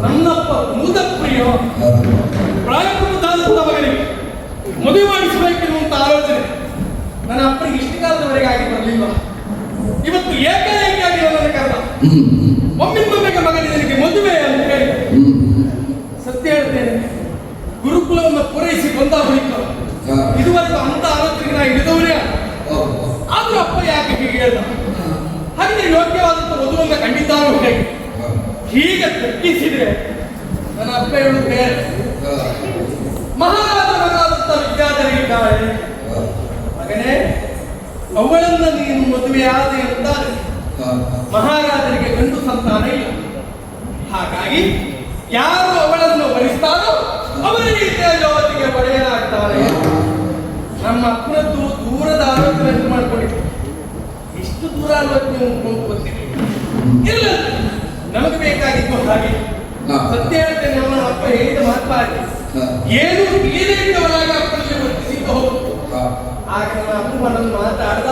ನನ್ನಪ್ಪ ಮುದಪ್ರಿಯ ಪ್ರಾಯಪ್ರಬುದ್ಧಾದಂತ ಮಗನಿಗೆ ಮದುವೆ ಮಾಡಿಸಬೇಕೆನ್ನುವಂತ ಆಲೋಚನೆ ನನ್ನ ಅಪ್ಪನಿಗೆ ಇಷ್ಟು ಕಾಲದವರೆಗೆ ಆಗಿ ಬರಲಿಲ್ಲ. ಇವತ್ತು ಏಕಾಏಕಿಯಾಗಿ ನನ್ನ ಕರೆದ. ಒಮ್ಮಿಂದೊಮ್ಮೆ ಮಗನಿಗೆ ಮದುವೆ ಅಂತ ಹೇಳಿ ಸತ್ಯ ಹೇಳ್ತೇನೆ, ಗುರುಕುಲವನ್ನು ಪೂರೈಸಿ ಬಂದ ಬಳಿಕ ಇದುವರೆಗೂ ಅಂತ ಆಲೋಚನೆಗೆ ನಾ ಹಿಡಿದವರೇ. ಆದ್ರೂ ಅಪ್ಪ ಯಾಕೆ ಹೀಗೆ ಹೇಳ್ದ? ಹಾಗೆ ಯೋಗ್ಯವಾದಂತ ವಧುವನ್ನು ಕಂಡಿದ್ದಾರೋ ಹೇಗೆ ಹೀಗೆ ತಗ್ಗಿಸಿದ್ರೆ ನನ್ನ ಅಪ್ಪ ಹೇಳುದು ಬೇರೆ. ಮಹಾರಾಜನಾದಂತ ವಿದ್ಯಾಧರಿಗಿದ್ದಾಳೆ ಮಗನೇ, ಅವಳನ್ನ ನೀನು ಮದುವೆಯಾದ ಅಂತಾರೆ ಮಹಾರಾಜರಿಗೆ ಗಂಡು ಸಂತಾನ ಇಲ್ಲ. ಹಾಗಾಗಿ ಯಾರು ಅವಳನ್ನು ವರಿಸ್ತಾರೋ ಅವರ ರೀತಿಯ ಜಗತ್ತಿಗೆ ಒಡೆಯಲಾಗ್ತಾರೆ. ನಮ್ಮ ಅಪ್ಪನದ್ದು ದೂರದ ಆಲೋಚನೆ ಅಂತ ಮಾಡ್ಕೊಂಡಿದ್ದೆ. ಇಷ್ಟು ದೂರ ಆಲೋಚನೆ ಉಂಟು ಗೊತ್ತಿಲ್ಲ. ಇಲ್ಲ, ನಮಗೆ ಬೇಕಾಗಿತ್ತು ಹಾಗೆ. ಸತ್ಯ ಹೇಳ್ತೇನೆ, ಅವನ ಅಪ್ಪ ಹೇಳಿದ ಮಾತ್ರ ಹಾಗೆ. ಏನು ತಿಳಿಯದೇ ಇದ್ದವರಾಗ ಅಪ್ಪನಲ್ಲಿ ವರ್ತಿಸಿದ್ದು ಹೌದು. ಆಗ ನನ್ನ ಅಪ್ಪ ನನ್ನನ್ನು ಮಾತಾಡ್ದ.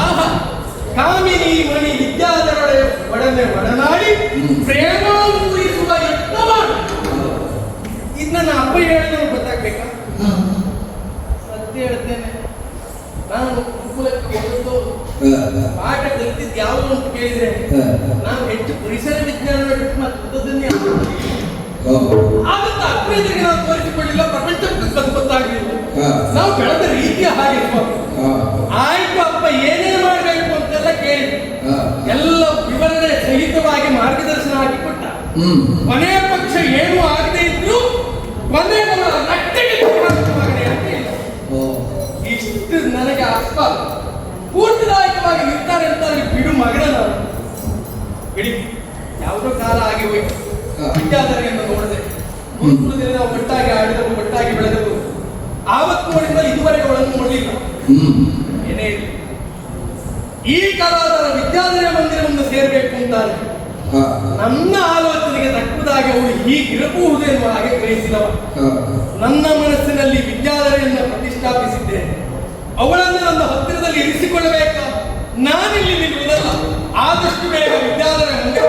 ಆಹಾ, ಕಾಮಿನಿ ಮಣಿ ವಿದ್ಯಾಧರೊಡೆ ಒಡನೆ ಒಡನಾಡಿ ಪ್ರೇಮ ಮೂಡಿಸುವ ಯತ್ನ ಮಾಡು. ಇದು ನನ್ನ ಅಪ್ಪ ಹೇಳಿದ್ರು ಗೊತ್ತಾಗ್ಬೇಕಾ? ಸತ್ಯ ಹೇಳ್ತೇನೆ, ನಾನು ಗುರುಕುಲಕ್ಕೆ ಹೋದದ್ದು ಪಾಠ ಕಲಿತಿದ್ದು ಯಾವುದು ಅಂತ ಕೇಳಿದ್ರೆ ನಾನು ಹೆಚ್ಚು ಪರಿಸರ ವಿಜ್ಞಾನ ಬಿಟ್ಟು ಮತ್ತೆ ಆಗುತ್ತೆ. ಅಪ್ಪನಿಗೆ ನಾವು ತೋರಿಸಿಕೊಳ್ಳಿಲ್ಲ, ಪ್ರಪಂಚಕ್ಕೆ ಗೊತ್ತಾಗಲಿಲ್ಲ. ನಾವು ಬೆಳೆದ ರೀತಿಯ ಹಾಗೆ ಆಯ್ತು. ಅಪ್ಪ ಏನೇನು ಮಾಡಬೇಕು ಅಂತೆಲ್ಲ ಕೇಳಿ ಎಲ್ಲ ವಿವರಣೆ ಸಹಿತವಾಗಿ ಮಾರ್ಗದರ್ಶನ ಹಾಕಿಕೊಟ್ಟ. ಕೊನೆಯ ಪಕ್ಷ ಏನೂ ಆಗದೆ ಇದ್ರು ಕೊನೆಯ ಇಷ್ಟು ನನಗೆ ಅಪ್ಪ ಪೂರ್ತಿದಾಯಕವಾಗಿ ನಿರ್ತಾರೆ ಅಂತ ಬಿಡು ಮಗನ ನಾನು ಬಿಡಿ. ಯಾವುದೋ ಕಾಲ ಆಗಿ ಹೋಯ್ತು. ವಿದ್ಯಾಧರೆಯನ್ನು ನೋಡಿದೆ. ಗುರುಕುಲದಲ್ಲಿ ನಾವು ಒಟ್ಟಾಗಿ ಆಡಿದವು, ಒಟ್ಟಾಗಿ ಬೆಳೆದವು. ಆವತ್ತು ನೋಡಿದ ಇದುವರೆಗೆ ಅವಳನ್ನು ನೋಡಲಿಲ್ಲ. ಏನೇ ಇಲ್ಲ, ಈ ಕಲಾವಿದರ ವಿದ್ಯಾಧರೆ ಮಂದಿರವನ್ನು ಸೇರಬೇಕು ಅಂತಾರೆ. ನನ್ನ ಆಲೋಚನೆಗೆ ತಕ್ಕುದಾಗಿ ಅವಳು ಹೀಗಿರಬಹುದು ಎನ್ನುವ ಹಾಗೆ ಗ್ರಹಿಸಿದವ. ನನ್ನ ಮನಸ್ಸಿನಲ್ಲಿ ವಿದ್ಯಾಧರೆಯನ್ನು ಪ್ರತಿಷ್ಠಾಪಿಸಿದ್ದೇನೆ. ಅವಳನ್ನು ನನ್ನ ಹತ್ತಿರದಲ್ಲಿ ಇರಿಸಿಕೊಳ್ಳಬೇಕು. ನಾನಿಲ್ಲಿ ನಿಲ್ಲುವುದಲ್ಲ, ಆದಷ್ಟು ಬೇಗ ವಿದ್ಯಾಧರೆ ಮುಂದೆ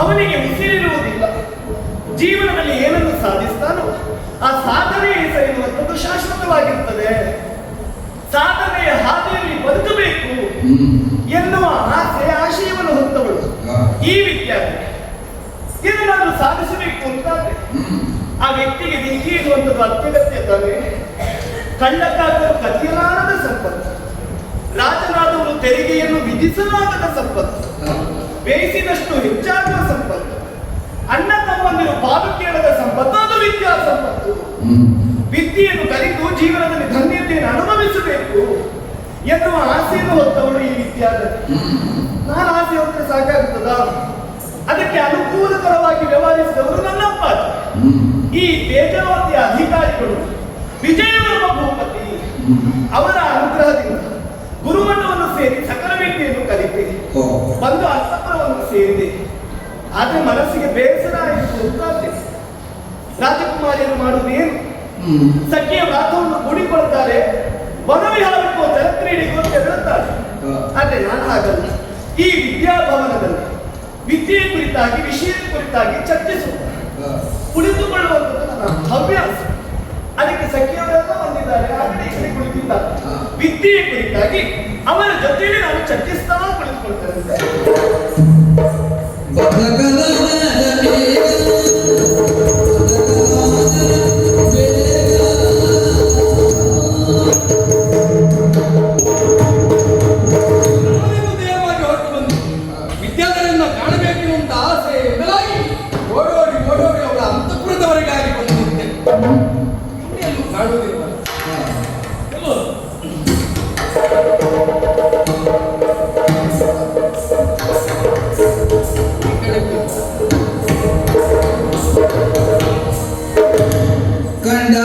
ಅವನಿಗೆ ಉಸಿರಿರುವುದಿಲ್ಲ. ಜೀವನದಲ್ಲಿ ಏನನ್ನು ಸಾಧಿಸ್ತಾನೋ ಆ ಸಾಧನೆ ಹೆಸರಿರುವಂಥದ್ದು ಶಾಶ್ವತವಾಗಿರುತ್ತದೆ. ಸಾಧನೆಯ ಹಾದಿಯಲ್ಲಿ ಬದುಕಬೇಕು ಎನ್ನುವ ಆಶಯವನ್ನು ಹೊತ್ತವಳು ಈ ವಿದ್ಯಾರ್ಥಿ. ಏನನ್ನಾದ್ರೂ ಸಾಧಿಸಬೇಕು ಅಂತಾದ್ರೆ ಆ ವ್ಯಕ್ತಿಗೆ ವಿದ್ಯೆ ಇರುವಂಥದ್ದು ಅತ್ಯಗತ್ಯ ತಾನೆ. ಕಳ್ಳಕ್ಕಾದರೂ ಕದಿಯಲಾರದ ಸಂಪತ್ತು, ರಾಜನಾದವರು ತೆರಿಗೆಯನ್ನು ವಿಧಿಸಲಾಗದ ಸಂಪತ್ತು, ಬೇಯಿಸಿದಷ್ಟು ಹೆಚ್ಚಾಗುವ ಸಂಪತ್ತು, ಅಣ್ಣ ತಮ್ಮಂದಿರು ಪಾಲು ಕೇಳದ ಸಂಪತ್ತು, ಅದು ವಿದ್ಯಾ ಸಂಪತ್ತು. ವಿದ್ಯೆಯನ್ನು ಕಲಿತು ಜೀವನದಲ್ಲಿ ಧನ್ಯತೆಯನ್ನು ಅನುಭವಿಸಬೇಕು ಎನ್ನುವ ಆಸೆಯನ್ನು ಹೊತ್ತವಳು ಈ ವಿದ್ಯಾರ್ಥಿ. ನಾನು ಆಸೆ ಹೊತ್ತರೆ ಸಾಕಾಗುತ್ತದ? ಅದಕ್ಕೆ ಅನುಕೂಲಕರವಾಗಿ ವ್ಯವಹರಿಸಿದವರು ನನ್ನಪ್ಪ. ಈ ತೇಜಾವತಿಯ ಅಧಿಕಾರಿಗಳು ವಿಜಯವರ್ಮ ಭೂಪತಿ ಅವರ ಅನುಗ್ರಹದಿಂದ ಗುರುಮಠವನ್ನು ಸೇರಿ ಸಕಲ ವಿದ್ಯೆಯನ್ನು ಕಲಿತೆ ಬಂದು ಅರ್ಥಪುರವನ್ನು ಸೇರಿದೆ. ಆದ್ರೆ ಮನಸ್ಸಿಗೆ ಬೇಸರ ಆಯಿತು ಅಂತಾದ್ರೆ ರಾಜಕುಮಾರಿಯನ್ನು ಮಾಡುವುದೇನು? ಸಖಿಯ ವ್ರಾತವನ್ನು ಕೂಡಿಕೊಳ್ತಾರೆ, ವನವಿಹಾರಕ್ಕೋ ಜಲಕ್ರೀಡೆಗೋ ತೆರಳುತ್ತಾರೆ. ಆದ್ರೆ ನಾನು ಹಾಗಲ್ಲ. ಈ ವಿದ್ಯಾಭವನದಲ್ಲಿ ವಿದ್ಯೆಯ ಕುರಿತಾಗಿ ವಿಷಯದ ಕುರಿತಾಗಿ ಚರ್ಚಿಸುತ್ತಾರೆ, ಕುಳಿತುಕೊಳ್ಳುವಂಥದ್ದು ನನ್ನ ಹವ್ಯಾಸ. ಅದಕ್ಕೆ ಸಖಿಯವರೆಲ್ಲ ಬಂದಿದ್ದಾರೆ, ಆಗಲೇ ಈ ಕಡೆ ಕುಳಿತಿದ್ದಾರೆ. ವಿದ್ಯೆಯ ಕುರಿತಾಗಿ ಅವರ ಜೊತೆಯಲ್ಲಿ ನಾನು ಚರ್ಚಿಸ್ತಾ ಕುಳಿತುಕೊಳ್ತೇನೆ. ಬದಕದ ಇನ್ನೇನು ಮಾಡುವುದಿಲ್ಲ. ಎಲ್ಲೋ? ಈ ಕಡೆ ಹೋಗು. ಕಂಡ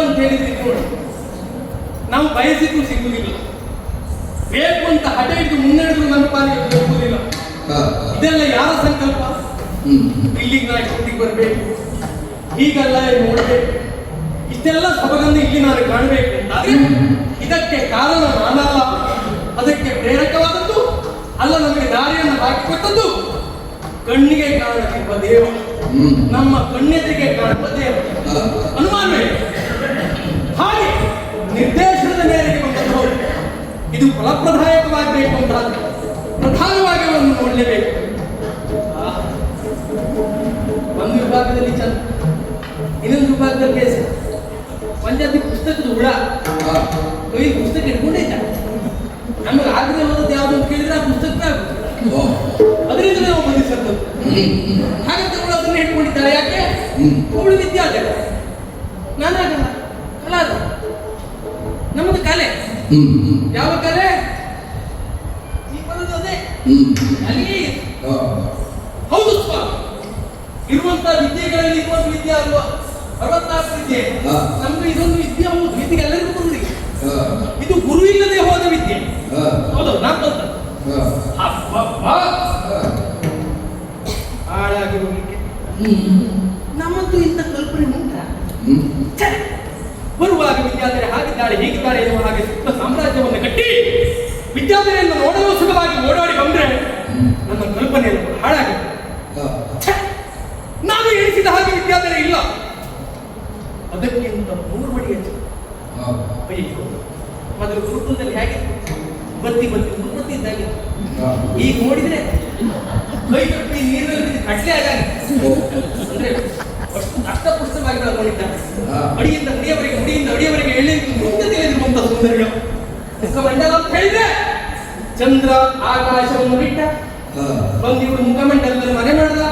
ಅಂತ ಹೇಳಿದ್ರೆ ನೋಡಿ, ನಾವು ಬಯಸಿದ್ರು ಸಿಗುವುದಿಲ್ಲ, ಬೇಕು ಅಂತ ಹಠ ಹಿಡಿದು ಮುನ್ನಡೆದ್ರು ನಮ್ಮ ಪಾಲಿಗೆ ಹೋಗುವುದಿಲ್ಲ. ಇದೆಲ್ಲ ಯಾರ ಸಂಕಲ್ಪ? ಇಲ್ಲಿಗೆ ನಾ ಇಷ್ಟೊತ್ತಿಗೆ ಬರಬೇಕು, ಹೀಗೆಲ್ಲ ನೋಡಬೇಕು, ಇಷ್ಟೆಲ್ಲ ಸೊಬಗನ್ನು ಇಲ್ಲಿ ನಾನು ಕಾಣಬೇಕು ಅಂತಾದ್ರೆ ಇದಕ್ಕೆ ಕಾರಣ ನಾನಲ್ಲ, ಅದಕ್ಕೆ ಪ್ರೇರಕವಾದದ್ದು ಅಲ್ಲ, ನಮಗೆ ದಾರಿಯನ್ನು ಹಾಕಿಕೊಟ್ಟದ್ದು ಕಣ್ಣಿಗೆ ಕಾಣುತ್ತಿರುವ ದೇವ, ನಮ್ಮ ಕಣ್ಣೆದುರಿಗೆ ಕಾಣುವ ದೇವ, ಅನುಮಾನವೇ. ಹಾಗೆ ನಿರ್ದೇಶನದ ಮೇರೆಗೆ ಬಂದದ್ದು ಇದು ಫಲಪ್ರದಾಯಕವಾಗಬೇಕು ಅಂತ ಪ್ರಧಾನವಾಗಿ ಅವನು ನೋಡಲೇಬೇಕು. ಒಂದು ವಿಭಾಗದಲ್ಲಿ ಚಂದ, ಇನ್ನೊಂದು ವಿಭಾಗದಲ್ಲಿ ಕೇಸ, ಪಂಚಾಯತಿ ಪುಸ್ತಕದ ಹುಳ ಕೈ ಪುಸ್ತಕ ಇಟ್ಕೊಂಡೈತ. ನಮಗೆ ಆಗದೆ ಹೋದದ್ದು ಯಾವ್ದು ಅಂತ ಕೇಳಿದ್ರೆ ಆ ಪುಸ್ತಕ ಅದರಿಂದ ನಾವು ಬಂಧಿಸದ್ದು. ಹಾಗಂತ ಅವಳು ಅದನ್ನ ಇಟ್ಕೊಂಡಿದ್ದಾಳೆ. ಯಾಕೆ? ಅವಳು ವಿದ್ಯಾರ್ಥಿ, ನಾನಾಗಲ್ಲ, ಕಲಾದ ನಮ್ಮದು ಕಲೆ. ಯಾವ ಕಲೆ? ಜೀವನದೇ ಅಲ್ಲಿಯೇ ಹೌದು ಸ್ವಾಮಿ. ಇರುವಂತಹ ವಿದ್ಯೆಗಳಲ್ಲಿ ಇರುವಂತ ವಿದ್ಯೆ ಅಲ್ವಾ 64 ವಿದ್ಯೆ. ನಮ್ದು ಇದೊಂದು ವಿದ್ಯೆ, ಹೌದು, ವಿದ್ಯೆ ಎಲ್ಲರಿಗೂ ಬಂದ್ರಿ. ಇದು ಗುರು ಇಲ್ಲದೆ ಹೋದ ವಿದ್ಯೆ. ಹೌದು, ನಾನು ಹಾಳಾಗಿ ಹೋಗ್ಲಿಕ್ಕೆ ನಮ್ಮಂತೂ ಇಂಥ ಕಲ್ಪನೆ ಉಂಟ? ಬರುವಾಗ ವಿದ್ಯಾರ್ಥಿ ಹಾಗಿದ್ದಾಳೆ ಹೀಗಿದ್ದಾಳೆ ಎನ್ನುವ ಹಾಗೆ ಸುತ್ತ ಸಾಮ್ರಾಜ್ಯವನ್ನು ಕಟ್ಟಿ ವಿದ್ಯಾರ್ಥಿಯನ್ನು ನೋಡಲು ಸುಖವಾಗಿ ಓಡಾಡಿ ಬಂದ್ರೆ ನನ್ನ ಕಲ್ಪನೆಯನ್ನು ಹಾಳಾಗಿ ನಾನು ಎಣಿಸಿದ ಹಾಗೆ ವಿದ್ಯಾರ್ಥಿ ಇಲ್ಲ. ಅದಕ್ಕಿಂತ 3 ಮಡಿ ಹೆಚ್ಚು. ಮೊದಲು ಗುರುಕುಲದಲ್ಲಿ ಹೇಗಿತ್ತು? ಬತ್ತಿ ಇದ್ದಾಗಿತ್ತು. ಈಗ ನೋಡಿದ್ರೆ ಕೈ ಕಟ್ಟಿ ನೀರಿನಲ್ಲಿ ಕಟ್ಲೆ ಆಗಾಗಿದೆ. ಅಂದ್ರೆ ಅಷ್ಟು ಅಷ್ಟಪುಷ್ಟವಾಗಿ ಬೆಳಕೊಂಡಿದ್ದಾರೆ. ಅಡಿಯಿಂದ ಅಡಿಯವರೆಗೆ ಎಳ್ಳೆ ಮುಂದೆ ತಿಳಿದಿರುವಂತ ಸೌಂದರ್ಯ ಮುಖಮಂಡಲ ಅಂತ ಹೇಳಿದ್ರೆ ಚಂದ್ರ ಆಕಾಶವನ್ನು ಬಿಟ್ಟ ಬಂದಿವರು ಮುಖಮಂಡಲದಲ್ಲಿ ಮನೆ ಮಾಡಿದ.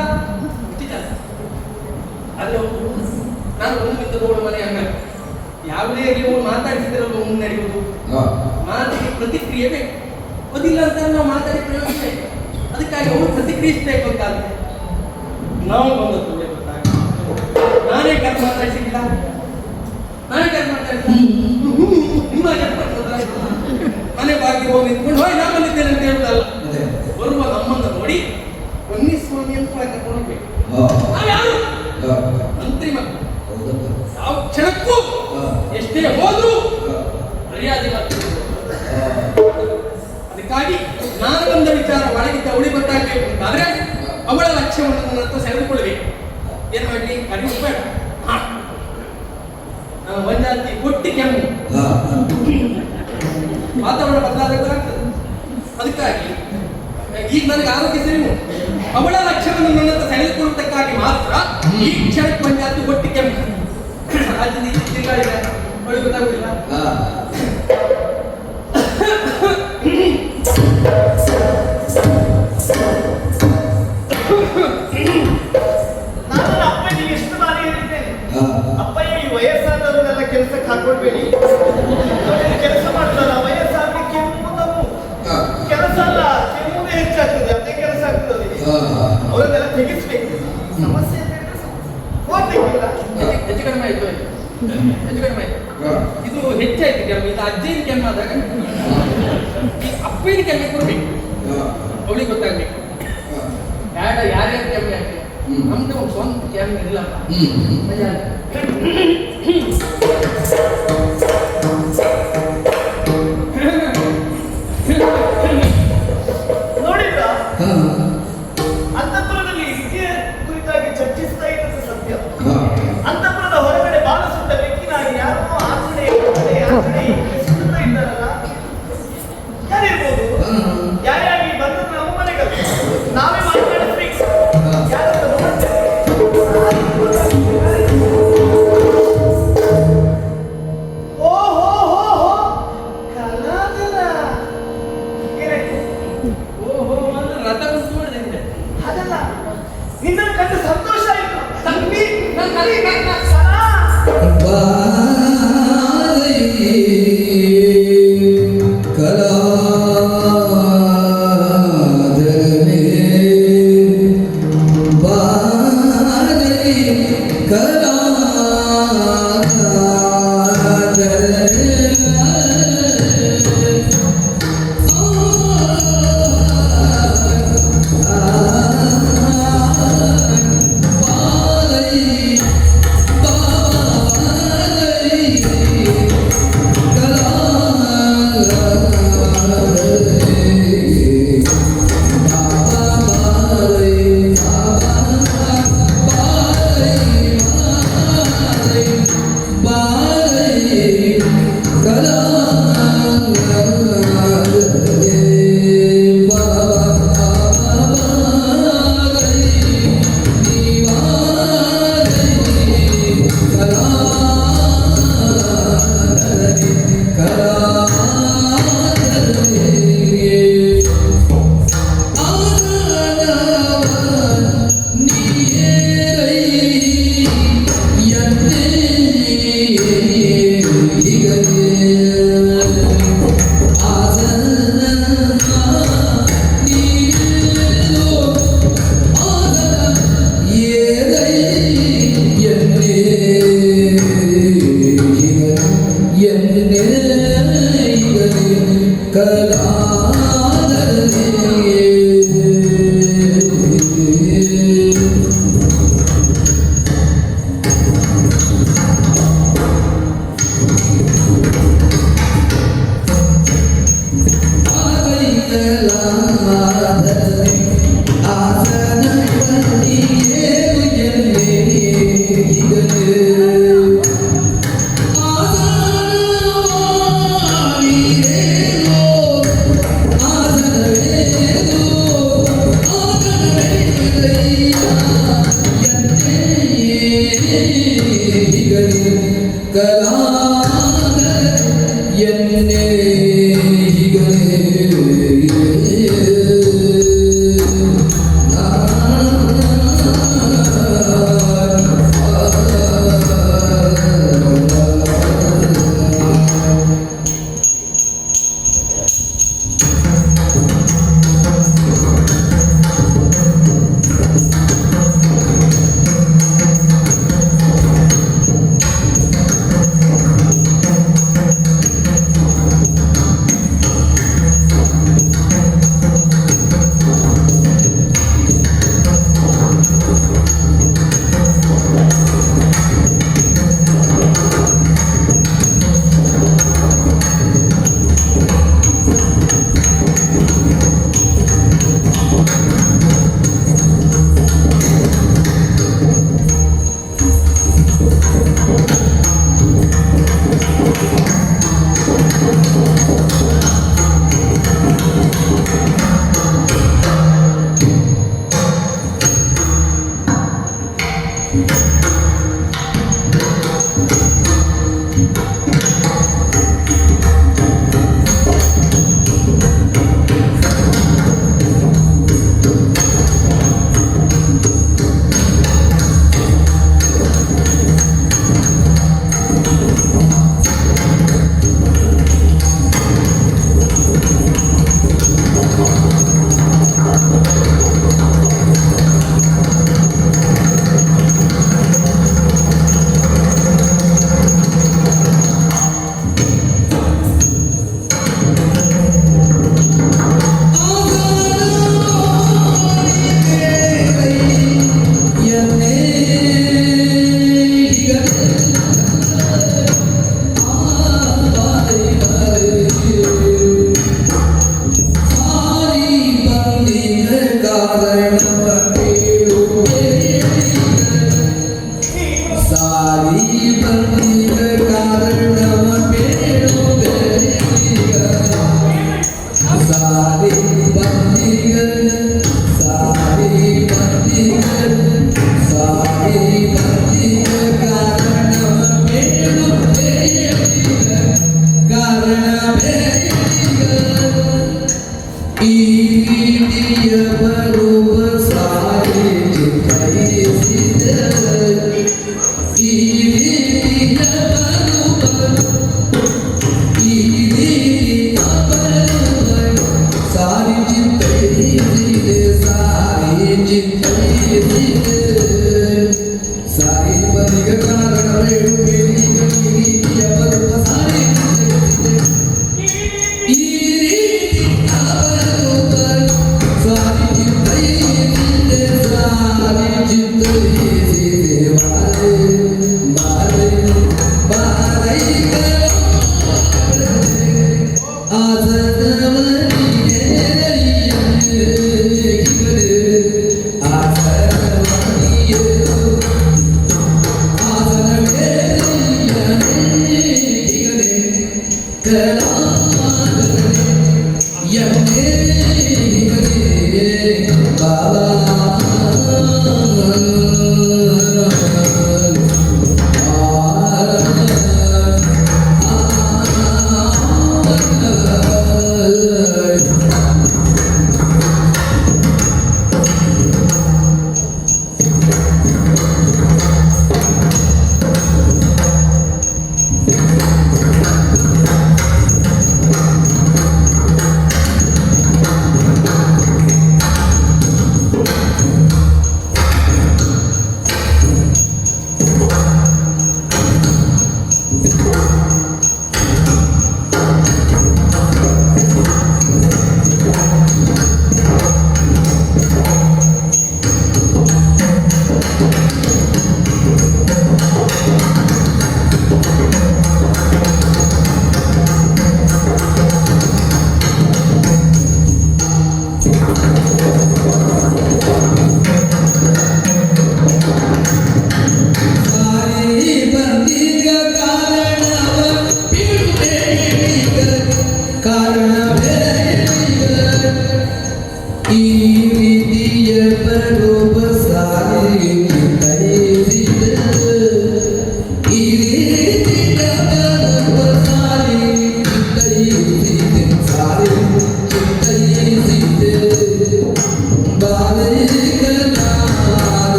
ಅಲ್ಲೋ ನಾನು ಒಂದು ನಿಂತ ನೋಡು ಮನೆ ಹಂಗ ಯಾವುದೇ ನೀವು ಮಾತಾಡಿಸಿದ್ರಲ್ಲ ಮುನ್ನಡೆಯುವುದು. ಮಾತಿಗೆ ಪ್ರತಿಕ್ರಿಯೆ ಬೇಕು. ಅದಿಲ್ಲ ಅಂತ ನಾವು ಮಾತಾಡಿ ಪ್ರಯೋಜನ ಇಲ್ಲ. ಅದಕ್ಕಾಗಿ ಅವರು ಪ್ರತಿಕ್ರಿಯಿಸಬೇಕು ಅಂತ ನಾವು ಬಂದದ್ದು ನಾನೇ ಕರ್ಮ ಮಾತಾಡಿಸಿಲ್ಲ, ನಿಮ್ಮ ಮನೆ ಬಾಗಿ ಹೋಗಿ ನಿಂತ್ಕೊಂಡು ಹೋಗಿ ನಾ ಬಂದಿದ್ದೇನೆ ಅಂತ ಹೇಳುದಲ್ಲ. ಬರುವ ನಮ್ಮನ್ನು ನೋಡಿ ಬನ್ನಿ ಸ್ವಾಮಿ ಅಂತ ಕರ್ಕೊಂಡ್ಬೇಕು. ನಾವ್ಯಾರು ಮಂತ್ರಿ ಮಕ್ಕಳು, ಯಾವ ಕ್ಷಣಕ್ಕೂ ಎಷ್ಟೇ ಹೋದ್ರು ಮರ್ಯಾದೆ ಮಾಡ್ತೀವಿ. ಅದಕ್ಕಾಗಿ ನಾನು ಬಂದ ವಿಚಾರ ಒಳಗಿದ್ದ ಅವಳಿ ಗೊತ್ತಾಗಬೇಕು ಅಂತಾದ್ರೆ ಅವಳ ಲಕ್ಷ್ಯವನ್ನು ನನ್ನ ಹತ್ರ ಸೆಳೆದುಕೊಳ್ಬೇಕು. ಏನ್ ಮಾಡ್ಲಿ? ಕರೆಯಬೇಡ, ಒಂದಾತಿ ಕೊಟ್ಟಿ ಕೆಮ್ಮು ವಾತಾವರಣ ಬದಲಾಗಬೇಕಾಗ್ತದೆ. ಅದಕ್ಕಾಗಿ ಈಗ ನನಗೆ ಆರೋಗ್ಯ ಸರಿ, ಅವಳ ಲಕ್ಷ್ಯವನ್ನು ನನ್ನ ಹತ್ರ ಸೆಳೆದುಕೊಳ್ಳುವುದಕ್ಕಾಗಿ ಮಾತ್ರ ಈ ಕ್ಷಣಕ್ಕೆ ಒಂದಾತಿ ಕೊಟ್ಟಿ ಕೆಮ್ಮು ರಾಜ್ಯದ ತಿರುಗಾಡಿದ ಅವಳು ಗೊತ್ತಾಗುದಿಲ್ಲ. ನಾನು ಅಪ್ಪನಿಗೆ ಎಷ್ಟು ಬಾರಿ ಹೇಳಿದ್ದೇನೆ, ಅಪ್ಪಯ್ಯ ಈ ವಯಸ್ಸಾದವರೆಲ್ಲ ಕೆಲಸಕ್ಕೆ ಹಾಕೊಳ್ಬೇಡಿ. ಕೆಲಸ ಮಾಡ್ತಾರ ವಯಸ್ಸಾದ್ರೆ ಕೆಮ್ಮುದವು ಕೆಲಸ ಅಲ್ಲ, ಕೆಮ್ಮುದೇ ಹೆಚ್ಚಾಗ್ತದೆ, ಅದೇ ಕೆಲಸ ಆಗ್ತದೆ. ಅವರನ್ನೆಲ್ಲ ತೆಗಿಸ್ಬೇಕು. ಸಮಸ್ಯೆ ಹೋಗ್ಬೇಕಿಲ್ಲ. ಹೆಚ್ಚು ಕಡಿಮೆ ಆಯ್ತು, ಇದು ಹೆಚ್ಚಾಯ್ತು ಕೆಮ್ಮು. ಇದು ಅಜ್ಜಿನ ಕೆಮ್ಮಾದಾಗ ಅಪ್ಪಿನ ಕೆಮ್ಮೆ ಕೊಡ್ಬೇಕು, ಅವಳಿಗೆ ಗೊತ್ತಾಗ್ಬೇಕು. ಬೇಡ ಯಾರ್ಯಾರು ಕೆಮ್ಮೆ ಆಗ್ತದೆ, ನಮ್ದು ಒಂದು ಸ್ವಂತ ಕೆಮ್ಮೆ ಇಲ್ಲಪ್ಪ. ನೋಡಿದ್ರ ಅಂತಃಪುರದಲ್ಲಿ ವಿದ್ಯೆ ಕುರಿತಾಗಿ ಚರ್ಚಿಸ್ತಾ ಇರೋದು ಸತ್ಯ. ಅಂತಃಪುರದ ಹೊರಗಡೆ ಬಾಲ ಸುತ್ತ ಬೆಕ್ಕಿನಾಗಿ ಯಾರೋ ಆ ಕಡೆ ಸುತ್ತಾ ಇದ್ದಾರಲ್ಲ, ಯಾರಿರ್ಬೋದು? ಯಾರ್ಯಾಗಿ ಬಂದದ್ದು ನಮ್ಮ ಮನೆಗಳು ನಾವೇ ಮಾತನಾಡಿಸ್ಬೇಕು. ಯಾರಂತ ನೋಡ್ತೇವೆ.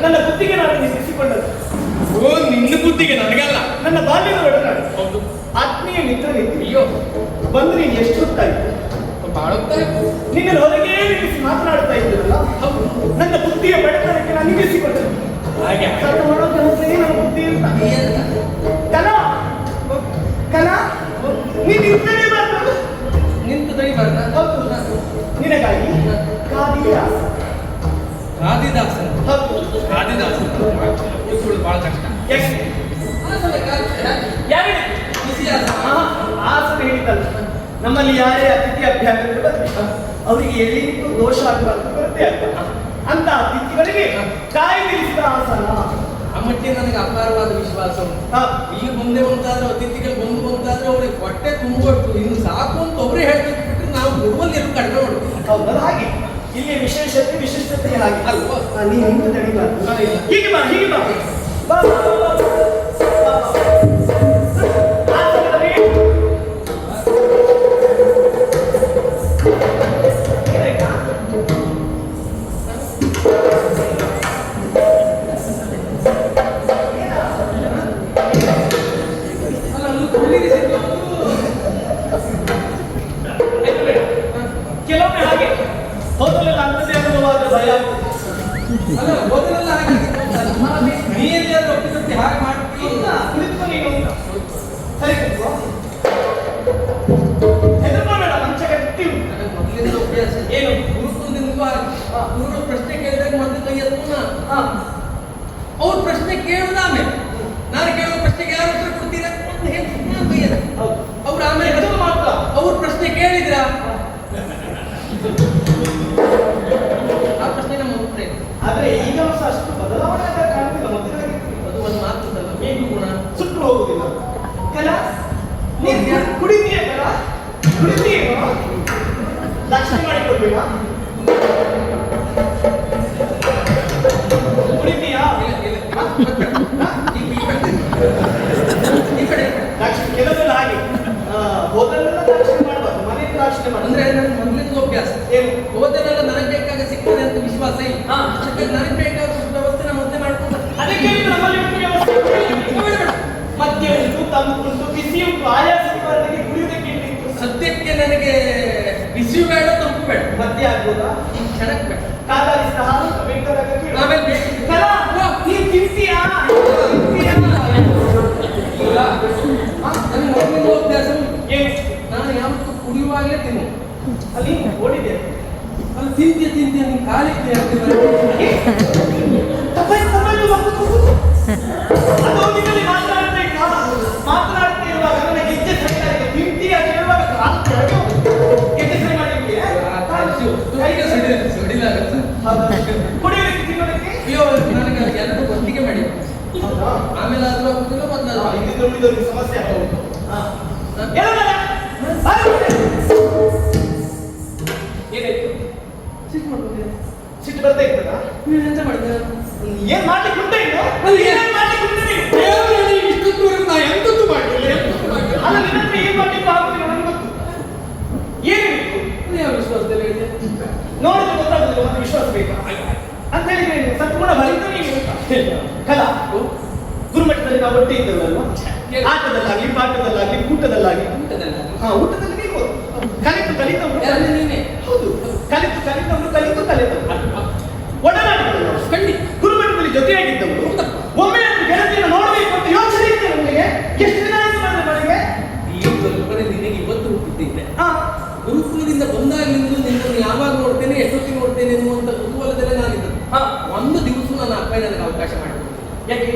ನನ್ನ ಬುದ್ಧಿಗೆ ನಾನು ನಿಲ್ಲಿಸಿಕೊಂಡದ್ದು. ಓ, ನಿನ್ನ ಬುದ್ಧಿಗೆ ನನಗಲ್ಲ. ನನ್ನ ಬಾಲ್ಯದ ಒಡನಾಡಿ. ಹೌದು. ಆತ್ಮೀಯ ಮಿತ್ರನಿದ್ದೆ. ಅಯ್ಯೋ, ಬಂದು ನೀನು ಎಷ್ಟು ಹೊತ್ತಾಯ್ತು? ಬಹಳ ಹೊತ್ತಾಯ್ತು. ನಿನ್ನ ಹೊರಗೆ ನಿಲ್ಲಿಸಿ ಮಾತನಾಡ್ತಾ ಇದ್ದಲ್ಲ, ನನ್ನ ಬುದ್ಧಿಯ ಬಡತನಕ್ಕೆ ನಾನು ನಿಲ್ಲಿಸಿಕೊಂಡದ್ದು. ಹಾಗೆ ಅರ್ಥ ಮಾಡೋದು ನನ್ನ ಬುದ್ಧಿ ಅಂತ. ಕಲ ಕಲ ನೀನು ನಿಂತನೇ ಬರ್ತದ. ನಿಂತು ದಣಿಬಾರ್ದ? ಹೌದು. ನಿನಗಾಗಿ ಕಾದಿದಾಸ. ಕಾದಿದಾಸನ? ಹೌದು. ಕಾದಿದಾಸನ ಉಳಿಸುವುದು ಬಹಳ ಕಷ್ಟ. ಯಾರು ಆಸನ ಹೇಳಿದ್ದಲ್ಲ, ನಮ್ಮಲ್ಲಿ ಯಾರೇ ಅತಿಥಿ ಅಭ್ಯಾಸಗಳು ಬಂದ್ರೆ ಅವರಿಗೆ ಎಲ್ಲಿ ನಿಂತು ದೋಷ ಆಗಬಾರ್ದು ಬರುತ್ತೆ ಅಂತ. ಅಂತ ಅತಿಥಿಗಳಿಗೆ ಕಾಯಿ ನಿಲ್ಲಿಸಿದ ಆಸನ. ಆ ಮಟ್ಟಿಗೆ ನನಗೆ ಅಪಾರವಾದ ವಿಶ್ವಾಸ ಉಂಟು. ಈಗ ಮುಂದೆ ಬಂತಾದ್ರೆ ಅತಿಥಿಗಳು ಬಂತಾದ್ರೆ ಅವ್ರಿಗೆ ಹೊಟ್ಟೆ ತುಂಬಿಟ್ಟು ಇನ್ನು ಸಾಕು ಅಂತ ಒಬ್ಬರೇ ಹೇಳ್ತಿದ್ರು ಬಿಟ್ರೆ ನಾವು ಕೊಡುವಲ್ಲಿ ಎಲ್ಲೂ ಕಡಿಮೆ ಮಾಡ್ತೀವಿ. ಹೌದಲ್ಲ? ಹಾಗೆ ಇಲ್ಲಿ ವಿಶಿಷ್ಟತೆ ಹಾಗೆ ಅಲ್ವಾ? ನೀನು ನಿಂತು ತಡಿಬಾರ್ದು. ಹೀಗೆ ಬಾ, ಹೀಗೆ ಬಾ. ಬಾ, ಬಾ, ಬಾ, ಬಾ. ಕೆಲವೊಮ್ಮೆ ಹಾಗೆ ಹೋದಲೆಲ್ಲ ಅಂಥದ್ದೇ ಅನುಭವವಾದ ಭಯ. ಅಲ್ಲ, ಮೊದಲೆಲ್ಲ ಹಾಗೆ ನೀ ಎಲ್ಲಿಯಾದ್ರೂ ಒಪ್ಪಿಸತ್ತೆ ಪ್ರಶ್ನೆ ಕೇಳುವುದು ಆಮೇಲೆ. ನಾನು ಕೇಳುವ ಪ್ರಶ್ನೆಗೆ ಯಾರು ಉತ್ತರ ಕೊಡ್ತೀರಾ ಅಂತ ಹೇಳಿ ನಾನು ಬೈಯಲ್ಲ. ಅವ್ರು ಆಮೇಲೆ ಹೆಸರು ಮಾತ್ರ ಅವ್ರ ಪ್ರಶ್ನೆ ಕೇಳಿದ್ರ ಆ ಪ್ರಶ್ನೆ ನಮ್ಮ ಉತ್ತರ ಇದೆ. ಆದ್ರೆ ಈಗ ಸಹ ಅಷ್ಟು ಬದಲಾವಣೆ ಕಾಣ್ತಿಲ್ಲ. ಮೊದಲೇ ಅದು ಒಂದು ಮಾತುಂಟಲ್ಲ, ಬೇಗ ಗುಣ ಸುಟ್ಟು ಹೋಗುದಿಲ್ಲ. ಕಲ ಕುಡಿತೀಯ ಕಲ ಕುಡಿತೀಯ ದಕ್ಷಿಣ ಮಾಡಿಕೊಡ್ಬೇಕ ಕುಡಿತೀಯಾ ಈ ಕಡೆ ದಕ್ಷಿಣ ಕೆಲವೆಲ್ಲ ಹಾಗೆ ಹೋದಲ್ಲೆಲ್ಲ ದಕ್ಷಿಣ ಮಾಡಬಾರ್ದು, ಮನೆಯಿಂದ ದಕ್ಷಿಣ ಮಾಡ. ಅಂದ್ರೆ ನನ್ನ ಮೊದಲಿಂದ ಅಭ್ಯಾಸ ಏನು ಹೋದಲೆಲ್ಲ ನನಗೆ ಬೇಕಾಗ ಸಿಗ್ತದೆ ಅಂತ ವಿಶ್ವಾಸ ಇಲ್ಲ. ಅದಕ್ಕೆ ನನಗೆ ಬೇಕಾದ ವ್ಯವಸ್ಥೆ ನಾನು ಮೊದಲೇ ಮಾಡ್ಕೊಂಡು ಅದಕ್ಕೆ ನಮ್ಮಲ್ಲಿ ಉಂಟು ವ್ಯವಸ್ಥೆ. ಮದ್ಯ ಉಂಟು, ತಂಪು ಉಂಟು, ಬಿಸಿ ಉಂಟು, ಆಯಾಸಕ್ಕೆ ಕುಡಿಯುವುದಕ್ಕೆ ಉಂಟು. ಸದ್ಯಕ್ಕೆ ನನಗೆ ಬಿಸಿಯೂ ಬೇಡ ತಂಪು ಬೇಡ, ಮದ್ಯ ಆಗ್ಬೋದಾ? ಈ ಕ್ಷಣಕ್ಕೆ ಬೇಡ. ಕಾದಾರಿಸಿದ ಹಾಲು ಬೇಕಾದಾಗ ಕೇಳು. ಆಮೇಲೆ ಬೇಕು ಕಲಾ, ನೀನ್ ತಿಂತೀಯಾ? ಈಗ ನನಗೆ ಮೊದಲಿಂದ ಅಭ್ಯಾಸ ಉಂಟು. ಏನು ನಾನು ಯಾವತ್ತೂ ಕುಡಿಯುವಾಗಲೇ ತಿನ್ನು. ಅಲ್ಲಿ ಓಡಿದೆ ಅಲ್ಲಿ ತಿಂತೀಯ ನಿನ್ ಕಾಲಿಗೆ ಮಾತನಾಡ್ತಾ ಇರುವಾಗ ನನಗೆ ಗೆಜ್ಜೆ ಸರಿತಾ ಇದೆ. ತಿಂತೀಯ ಕೇಳುವಾಗ ಕಾಲು ಕೆಳಗೆ ಗೆಜ್ಜೆ ಸರಿ ಮಾಡಿದ್ಯಾ? ಕುಡಿಯೋದಕ್ಕೆ ತಿನ್ನೋದಕ್ಕೆ ಅಯ್ಯೋ ನನಗೆ ಎಲ್ಲರೂ ಒಟ್ಟಿಗೆ ಮಾಡಿ ಆಮೇಲೆ ಆದ್ರೂ ಆಗುದಿಲ್ಲ ಮೊದಲು ಉಳಿದವ್ರಿಗೆ ಸಮಸ್ಯೆ ಆಗ್ತದೆ. ಏನಾಯ್ತು? ಸಿಟ್ಟು ಮಾಡ್ಬೋದು. ಸಿಟ್ಟು ಬರ್ತಾ ಇರ್ತದ? ನೀವು ಎಂತ ಮಾಡಿದ್ರೆ ಏನ್ ಮಾಡ್ಲಿಕ್ಕೆ ಉಂಟು ಇನ್ನು? ಏನ್ ಮಾಡ್ಲಿಕ್ಕೆ ಉಂಟು ನೀನು? ಇಷ್ಟೊತ್ತುವರೆಗೂ ನಾ ಎಂತದ್ದು ಮಾಡಿಲ್ಲ. ಅಲ್ಲ, ನಿನ್ನ ಹತ್ರ ಏನ್ ಮಾಡ್ಲಿಕ್ಕೆ ಆಗುದಿಲ್ಲ ನನಗೆ ಗೊತ್ತು. ಏನಿತ್ತು? ಯಾವ ವಿಶ್ವಾಸದಲ್ಲಿ ಹೇಳಿದೆ? ನೋಡಿದ್ರೆ ಗೊತ್ತಾಗುದಿಲ್ಲ, ಮತ್ತೆ ವಿಶ್ವಾಸ ಬೇಕಾ ಅಂತ ಹೇಳಿದ್ರೆ ನೀವು ಸತ್ಗುಣ ಬಲಿತ ನೀವು ಕಲಾ ಗುರುಮಟ್ಟದಲ್ಲಿ ನಾವು ಒಟ್ಟೆ ಇದ್ದವರಲ್ವಾ? ಆಟದಲ್ಲಾಗ್ಲಿ, ಪಾಠದಲ್ಲಾಗ್ಲಿ, ಊಟದಲ್ಲಾಗ್ಲಿ. ಊಟದಲ್ಲಿ ನೀವು ಕಲಿತವ್ರು ಯಾರು ನೀನೇ? ಹೌದು, ಕಲಿತವ್ರು ಕಲಿತವ್ರು ಒಡನಾಡಿದವರು ಖಂಡಿತ ಗುರುಮಟ್ಟದಲ್ಲಿ ಜೊತೆಯಾಗಿದ್ದವರು. ಒಮ್ಮೆ ಗೆಳತಿಯನ್ನು ನೋಡಬೇಕು ಅಂತ ಯೋಚನೆ ಇತ್ತು ನಮಗೆ. ಎಷ್ಟು ದಿನ ಆಯ್ತು ಬಂದ್ರೆ ಮನೆಗೆ? ಈ ಸ್ವಲ್ಪನೇ ನಿನಗೆ ಇವತ್ತು ಹುಟ್ಟಿದ್ದೆ. ಗುರುಕುಲದಿಂದ ಬಂದಾಗಲಿಂದ ನಿನ್ನನ್ನು ಯಾವಾಗ ನೋಡ್ತೇನೆ, ಎಷ್ಟೊತ್ತಿಗೆ ನೋಡ್ತೇನೆ ಎನ್ನುವಂತ ಕುತೂಹಲದಲ್ಲೇ ನಾನಿದ್ದೆ. ಒಂದು ದಿವಸ ನನ್ನ ಅಪ್ಪ ನನಗೆ ಅವಕಾಶ ಮಾಡಿಕೊಡ್ತೀನಿ. ಯಾಕೆ?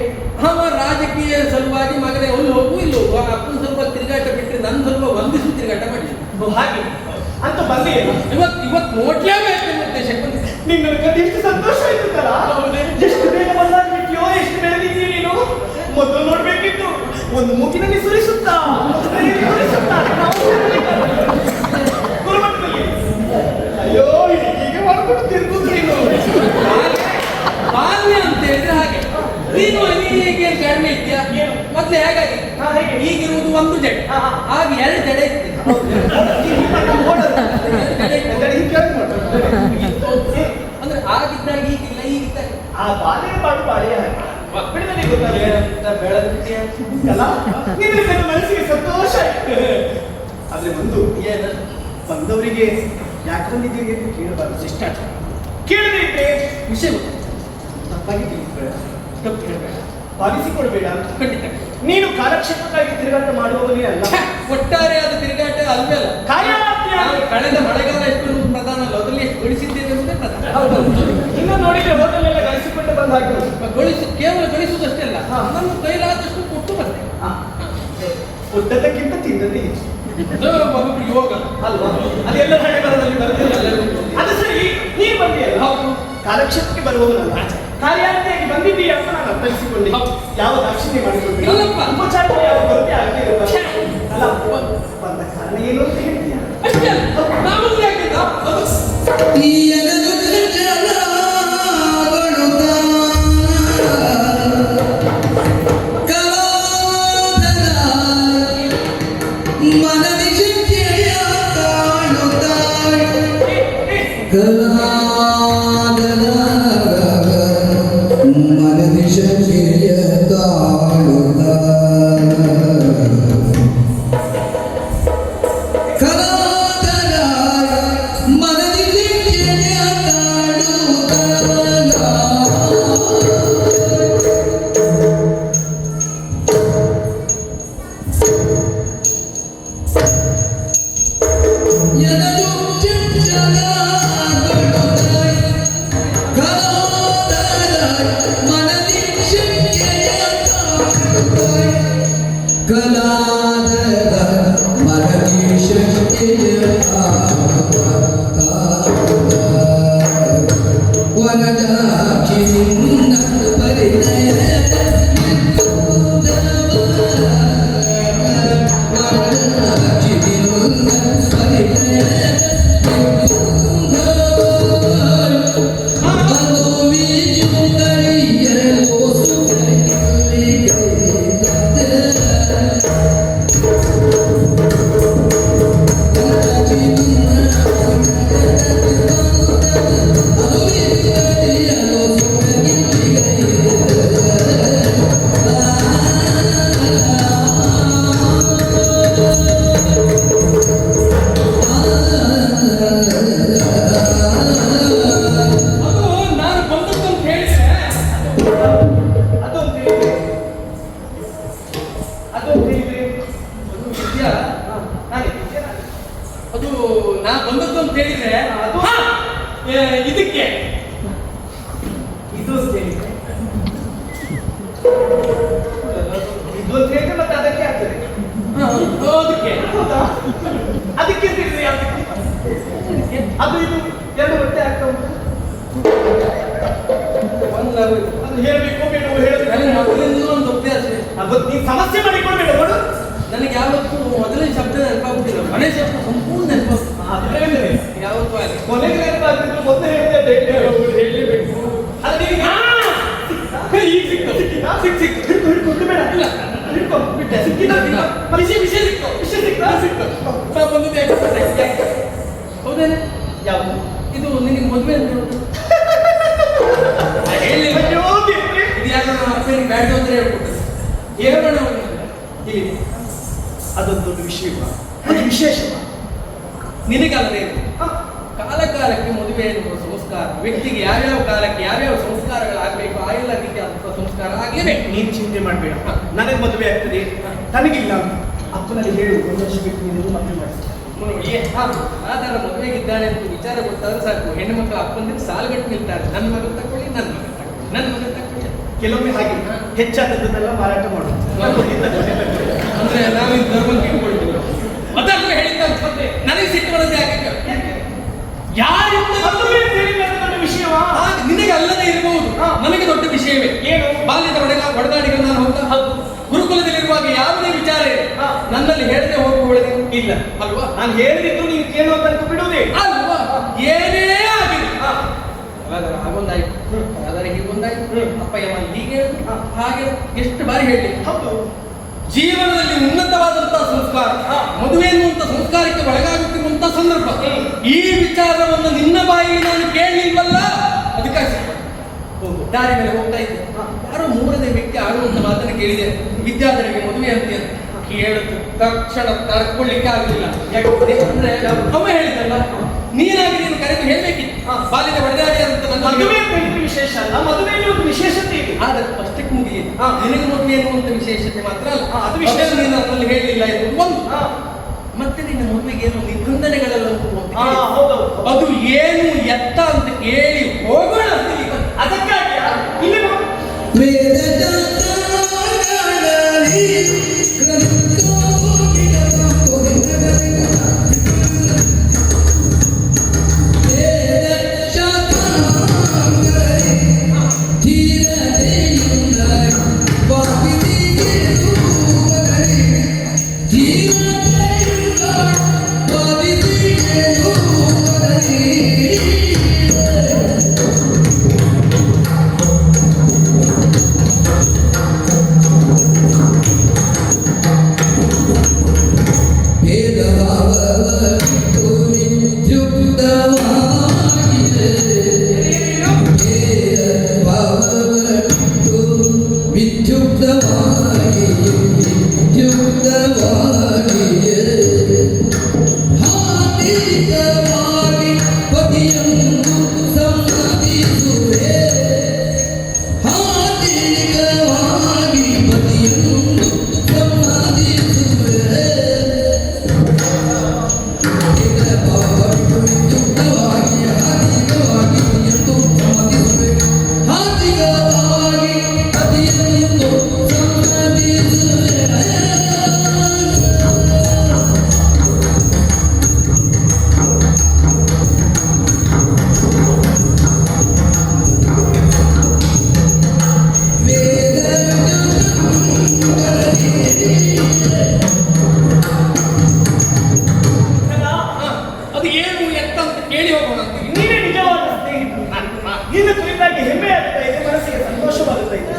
ಅವ ರಾಜಕೀಯ ಸಲುವಾಗಿ ಮಗನೇ ಅಲ್ಲಿ ಹೋಗು ಇಲ್ಲ ಹೋಗು, ಅಪ್ಪನ ಸ್ವಲ್ಪ ತಿರುಗಾಟ ಬಿಟ್ಟರೆ ನನ್ನ ಸ್ವಲ್ಪ ಒಂದಿಷ್ಟು ತಿರುಗಾಟ ಮಾಡಿದ್ರು. ಹಾಗೆ ಅಂತ ಬಂದೇ ಇಲ್ಲ. ಇವತ್ತು ನೋಡ್ಲೇಬೇಕು ಅನ್ನೋ ಉದ್ದೇಶಕ್ಕೆ ಬಂದಿದ್ದೆ. ನಿನ್ನ ಕಡೆ ಎಷ್ಟು ಸಂತೋಷ ಆಯ್ತು ಕಲಾ. ಎಷ್ಟು ಬೇಗ ಬಂದಾಗ್ಬಿಟ್ಟಿಯೋ, ಎಷ್ಟು ಬೆಳೆದಿದ್ದೀಯ ನೀನು. ಮೊದಲು ನೋಡ್ಬೇಕಿತ್ತು, ಒಂದು ಮೂಗಿನಲ್ಲಿ ಸುರಿಸುತ್ತಾ ಗುರುಮಟ್ಟದಲ್ಲಿ. ಅಯ್ಯೋ, ಹೀಗೆ ಮಾಡ್ಕೊಂಡು ತಿರುಗುದು ನೀನು. ಬಾಲ್ಯ ಅಂತ ಹೇಳಿದ್ರೆ ಹಾಗೆ. ನೀನು ಹೀಗೆ ಕಡಿಮೆ ಇದೆಯಾ? ಮೊದ್ಲು ಹೇಗಾಗಿ ಈಗಿರುವುದು ಒಂದು ಜಡೆ, ಆಗ ಎರಡು ಜಡೆ ಇತ್ತು. ಅಂದ್ರೆ ಆಗಿದ್ದಾಗ ಈಗಿಲ್ಲ, ಈಗಿದ್ದಾಗ ಆ ಬಾಲ್ಯ ಪಾಡು ಬಾಳೆಯ ಬಿಡದಲ್ಲಿ ಗೊತ್ತಾಗಲ್ಲ. ಮನಸ್ಸಿಗೆ ಸಂತೋಷ ಆಯ್ತು. ಆದ್ರೆ ಒಂದು ಬಂದವರಿಗೆ ಯಾಕೆ ಬಂದಿದ್ದೀರಿ ಅಂತ ಕೇಳಬಾರ್ದು. ಶಿಷ್ಟಾಚಾರ ಕೇಳದೇ ಇದ್ರೆ ವಿಷಯ ತಪ್ಪಾಗಿ ತಿಳಿಸ್ಬೇಡ, ತಪ್ಪು ಹೇಳಬೇಡ, ಭಾವಿಸಿಕೊಡ್ಬೇಡ. ಖಂಡಿತ ನೀನು ಕಾಲಕ್ಷೇಪಕ್ಕಾಗಿ ತಿರುಗಾಟ ಮಾಡುವವನೇ ಅಲ್ಲ. ಒಟ್ಟಾರೆಯಾದ ತಿರುಗಾಟ ಅಲ್ವೇ ಅಲ್ಲ. ಕಾರ್ಯಾಲಯ ಕಳೆದ ಮಳೆಗಾಲ ಎಷ್ಟು ಪ್ರಧಾನ ಅಲ್ಲ, ಅದರಲ್ಲಿ ಎಷ್ಟು ಗಳಿಸಿದ್ದೇನೆ ಎಂಬುದೇ ಪ್ರಧಾನ. ಇನ್ನು ನೋಡಿದ್ರೆ ಹೋಟೆಲ್ ಗಳಿಸಿಕೊಂಡು ಬಂದ ಹಾಗೆ ಕೇವಲ ಗಳಿಸುವುದಷ್ಟೇ ಅಲ್ಲ, ನಮ್ಮ ಕೈಲಾದಷ್ಟು ಕೊಟ್ಟು ಬರ್ತೇವೆ. ಕೊಟ್ಟದಕ್ಕಿಂತ ತಿನ್ನದೇ ಹೆಚ್ಚು ಯೋಗ ಅಲ್ವಾ? ಅದೆಲ್ಲ ಹಣೆಬರದಲ್ಲಿ ಬರ್ತದೆ. ಅದು ಸರಿ, ನೀನು ಬಂದಿಯಲ್ಲ, ಕಾಲಕ್ಷೇಪಕ್ಕೆ ಬರುವವನಲ್ಲ, ಕಾರ್ಯಾರ್ಥಿಯಾಗಿ ಬಂದಿದ್ದೀಯ ಅಂತ ನಾನು ಅರ್ಥೈಸಿಕೊಂಡೆ. ಯಾವ ದಾಕ್ಷಿಣ್ಯ ಮಾಡಿಕೊಂಡು ಉಪಚಾರ ಯಾವ ಕೊರತೆ ಆಗಿರಲ್ಲ. ಅಲ್ಲ, ಬಂದ ಕಾರಣ ಏನು ಅಂತ ಹೇಳ್ತೀಯ ಅಷ್ಟೇ. ನಾವು Manavi ಅದು ನಾನು ಬಂದದ್ದು ಅಂತ ಹೇಳಿದ್ರೆ ಅದೊಂದು ಹೇಳಿದ್ರೆ ಅದೊಂದು ಹೇಳಿದ್ರೆ ಅದು ವಿದ್ಯಾ ನಾನೇ ವಿದ್ಯೆ ನಾನೇ. ಅದು ನಾ ಬಂದದ್ದು ಅಂತ ಹೇಳಿದ್ರೆ ಅದು- ಹಾ, ಇದಕ್ಕೆ ಇದು ಅಂತ ಹೇಳಿದ್ರೆ ಇದು ಅಂತ ಹೇಳಿದ್ರೆ ಮತ್ತೆ ಅದಕ್ಕೆ ಆಗ್ತದೆ. ಅದಕ್ಕೆ ಹೌದಾ? ಅದಕ್ಕೆ ಅಂತ ಹೇಳಿದ್ರೆ ಯಾವ್ದಕ್ಕೆ? ಅದು ಇದು ಎರಡು ಹೊಟ್ಟೆ ಆಗ್ತಾ ಉಂಟು. ಒಂದು ಅದು ಹೇಳಬೇಕು ಬೇಡವೋ ಹೇಳಬೇಕು. ನನಗೆ ಮೊದಲಿಂದ ಒಂದು ಅಭ್ಯಾಸ ಇದೆ. ಅದು ನೀನು ಸಮಸ್ಯೆ ಮಾಡಿಕೊಳ್ಬೇಡ ನೋಡು. ನನಗೆ ಯಾವತ್ತೂ ಮೊದಲನೇ ಶಬ್ದ ನೆನಪಾಗುತ್ತಿಲ್ಲ, ಮನೆ ಶಬ್ದ ಸಂಪೂರ್ಣ ನೆನಪಾಗ್ತದೆ. ಅದು ಹೇಳಿದ್ರೆ ಯಾವತ್ತೂ ಆಗಲಿ ಕೊನೆಗೆ ನೆನಪಾಗ್ತಿದ್ರು ಮೊದಲು ಹೇಳಿದೆ ಹೇಳಲೇಬೇಕು. ಅದು ನಿನಗೆ ಈಗ ಸಿಕ್ತು ಸಿಕ್ತು ಹಿಡ್ಕೊಂಡು ಬೇಡ ಇಲ್ಲ ಹಿಡ್ಕೊ ಬಿಟ್ಟೆ ಸಿಕ್ಕಿಲ್ಲ ವಿಷಯ ಸಿಕ್ತು ವಿಷಯ ಸಿಕ್ತಾ? ಸಿಕ್ತು ನಾ ಬಂದದ್ದು ಯಾಕೆ? ಹೌದೇನೆ? ಯಾವುದು? ಇದು ನಿನಗೆ ಮದುವೆ ಅಂತ ಹೇಳೋದು ಹೇಳಿಲ್ಲ. ಅಯ್ಯೋ ದೇವ್ರೇ. ಇದು ಯಾಕೆ ನಮ್ಮ ಅಪ್ಪನಿಗೆ ಬ್ಯಾಡ ಅಂದ್ರೆ ಹೇಳ್ಕೊಟ್ಟು ಹೇಳೋಣ ಇಲ್ಲಿ ಅದೊಂದು ದೊಡ್ಡ ವಿಷಯವ, ಅದು ವಿಶೇಷವ. ನಿನಗಲ್ಲದೆ ಕಾಲ ಕಾಲಕ್ಕೆ ಮದುವೆ ಎನ್ನುವ ಸಂಸ್ಕಾರ ವ್ಯಕ್ತಿಗೆ ಯಾವ್ಯಾವ ಕಾಲಕ್ಕೆ ಯಾವ್ಯಾವ ಸಂಸ್ಕಾರಗಳಾಗಬೇಕು ಆ ಎಲ್ಲ ರೀತಿಯಾದಂತಹ ಸಂಸ್ಕಾರ ಆಗಲೇಬೇಕು. ನೀನು ಚಿಂತೆ ಮಾಡಬೇಡ. ನನಗೆ ಮದುವೆ ಆಗ್ತದೆ, ನನಗಿಲ್ಲ. ಅಪ್ಪನಲ್ಲಿ ಹೇಳು, ಒಂದು ವರ್ಷ ಬಿಟ್ಟು ನೀನು ಮದುವೆ ಮಾಡಿಸ್ತೀನಿ. ಆತರ ಮದುವೆಗಿದ್ದಾನೆ ಅಂತ ವಿಚಾರ ಗೊತ್ತಾದ್ರೆ ಸಾಕು, ಹೆಣ್ಣು ಮಕ್ಕಳು ಅಪ್ಪಂದಿರು ಸಾಲುಗಟ್ಟು ನಿಲ್ತಾರೆ. ನನ್ನ ಮಗನ ತಕೊಳ್ಳಿ, ನನ್ನ ಮಗನ ತಕೊಳ್ಳಿ, ನನ್ನ ಮಗನ ತಕೊಳ್ಳಿ. ಕೆಲವೊಮ್ಮೆ ಹಾಗೆ ಹೆಚ್ಚಾದದ್ದನ್ನೆಲ್ಲ ಮಾರಾಟ ಮಾಡೋದು. ಅಂದ್ರೆ ನಾವು ಈ ಧರ್ಮಕ್ಕೆ ಇಟ್ಕೊಳ್ತೀವಿ. ಅದನ್ನು ಹೇಳಿದ್ದ ಮತ್ತೆ ನನಗೆ ಸಿಟ್ಟು ಬರೋದು ಯಾಕೆ? ಯಾರಿಂದ ಮದುವೆ ಅಂತ ಹೇಳಿದ್ರೆ ಅದು ದೊಡ್ಡ ವಿಷಯವಾ? ನಿನಗೆ ಅಲ್ಲದೆ ಇರಬಹುದು, ನನಗೆ ದೊಡ್ಡ ವಿಷಯವೇ. ಏನು? ಬಾಲ್ಯದ ಹೊಡೆದಾಡಿಗಳು ನಾನು ಹೋಗ್ತಾ ಗುರುಕುಲದಲ್ಲಿರುವಾಗ ಯಾವುದೇ ವಿಚಾರ ಇದೆ ನನ್ನಲ್ಲಿ ಹೇಳದೆ ಹೋಗುವೊಳಗೆ ಇಲ್ಲ ಅಲ್ವಾ? ನಾನು ಹೇಳಿದ್ದು ನೀನು ಕೇಳುವ ತನಕ ಬಿಡುವುದೇ ಅಲ್ವಾ? ಏನೇ ಆಗಿಲ್ಲ ಹಾಗಾದ್ರೆ ಹಾಗೊಂದಾಯ್ತು, ಹಾಗಾದ್ರೆ ಹೀಗೊಂದಾಯ್ತು, ಅಪ್ಪ ಯಮ್ಮ ಹೀಗೆ ಹೇಳಿದ್ರು, ಹಾಗೆ ಎಷ್ಟು ಬಾರಿ ಹೇಳಿ. ಹೌದು. ಜೀವನದಲ್ಲಿ ಉನ್ನತವಾದಂತಹ ಸಂಸ್ಕಾರ, ಮದುವೆ ಎನ್ನುವಂತ ಸಂಸ್ಕಾರಕ್ಕೆ ಒಳಗಾಗುತ್ತಿರುವಂತ ಸಂದರ್ಭ, ಈ ವಿಚಾರವನ್ನು ನಿನ್ನ ಬಾಯಿಗೆ ನಾನು ಕೇಳಲಿಲ್ವಲ್ಲ, ಅದಕ್ಕಾಗಿ ದಾರಿ ಮೇಲೆ ಹೋಗ್ತಾ ಇದ್ದೆ. ಯಾರೋ ಮೂರನೇ ವ್ಯಕ್ತಿ ಆಡುವಂತ ಮಾತನ್ನು ಕೇಳಿದೆ, ವಿದ್ಯಾರ್ಥಿಗಳಿಗೆ ಮದುವೆ ಅಂತ ಕೇಳಿದ್ರು. ತಕ್ಷಣ ತಡ್ಕೊಳ್ಳಿಕ್ಕೆ ಆಗಲಿಲ್ಲ. ಯಾಕಂದ್ರೆ ಅಮ್ಮ ಹೇಳಿದ್ದಲ್ಲ, ನೀನಾಗಿ ನೀನು ಕರೆದು ಹೇಳ್ಬೇಕಿತ್ತು. ಬಾಲ್ಯದ ಹೊಡೆದಾಡಿ ಅಂತ ಮದುವೆ ಅಂತ ಹೇಳಿದ್ರೆ ವಿಶೇಷ ಅಲ್ಲ, ಮದುವೆಯಲ್ಲಿ ಒಂದು ವಿಶೇಷತೆ ಇದೆ. ಆದ್ರೆ ಅಷ್ಟಕ್ಕೆ ಮುಗಿಯಿತು. ನಿನಗೆ ಮದುವೆ ಎನ್ನುವಂತ ವಿಶೇಷತೆ ಮಾತ್ರ ಅಲ್ಲ, ಅದು ವಿಶೇಷ. ನೀನು ನನ್ನಲ್ಲಿ ಹೇಳಿಲ್ಲ ಎಂದು ಒಂದು. ಮತ್ತೆ ನಿನ್ನ ಮದುವೆಗೆ ಏನು ನಿಬಂಧನೆಗಳೆಲ್ಲ ಉಂಟು ಅಂತ ಕೇಳಿದೆ. ಹೌದೌದು. ಅದು ಏನು ಎತ್ತ ಅಂತ ಕೇಳಿ ಹೋಗೋಣ ಅಂತ ಈಗ ಬಂದೆ. ಅದಕ್ಕಾಗಿ ಇಲ್ಲಿ ಬಾ.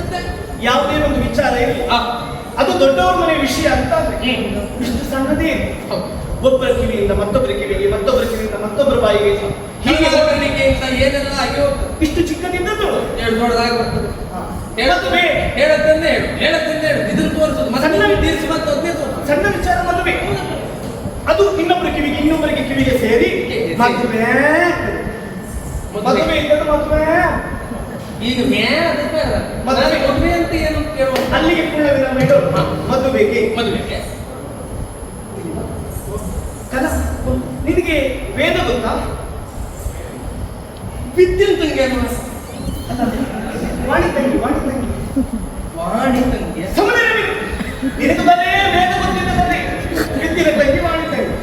ಮತ್ತೆ ಯಾವುದೇ ಒಂದು ವಿಚಾರ ಇರಲಿ ಅದು ದೊಡ್ಡವರ ಮನೆ ವಿಷಯ ಅಂತ ಅಂದ್ರೆ ಇಷ್ಟು ಸಣ್ಣದೇ ಒಬ್ಬರ ಕಿವಿಯಿಂದ ಮತ್ತೊಬ್ಬರ ಕಿವಿಗೆ, ಮತ್ತೊಬ್ಬರ ಕಿವಿಯಿಂದ ಮತ್ತೊಬ್ಬರ ಬಾಯಿಗೆ, ಹೀಗೆ ಹೀಗೆ ಅಂತ ಏನೆಲ್ಲ ಆಗಿ ಹೋಗ್ತದೆ. ಇಷ್ಟು ಚಿಕ್ಕದಿದ್ದದ್ದು ಹೇಳು ದೊಡ್ಡದಾಗಿ ಬರ್ತದೆ. ಹೇಳತ್ತಂದೇ ಹೇಳು ಇದನ್ನು ತೋರಿಸೋದು ಮತ್ತೆ ತೀರಿಸಿ ಮತ್ತೆ ಅದೇ ತೋರಿಸೋದು. ಸಣ್ಣ ವಿಚಾರ ಮದುವೆ, ಅದು ಇನ್ನೊಬ್ಬರ ಕಿವಿಗೆ ಇನ್ನೊಬ್ಬರಿಗೆ ಕಿವಿಗೆ ಸೇರಿ ಮದುವೆ. ಮದುವೆ ಇದ್ದದ್ದು ಮದುವೆ. ಈಗ ಮದುವೆ ಅಂತ ಏನು ಕೇಳುವ ಅಲ್ಲಿಗೆ ಪೂರ್ಣ ವಿರಾಮ ಇಡೋದು. ಮದುವೆಗೆ ಕಲ ನಿನಗೆ ವೇದ ಗೊತ್ತಾ? ವಿದ್ಯುಂತಂಗೆ ವಾಣಿ ತಂಗಿ ನಿನಗೆ ಬರೇ ವೇದ ಗೊತ್ತಿದ್ದ ಬರೇ ವಿದ್ಯೆ ತಂಗಿ ವಾಣಿ ತಂಗಿ.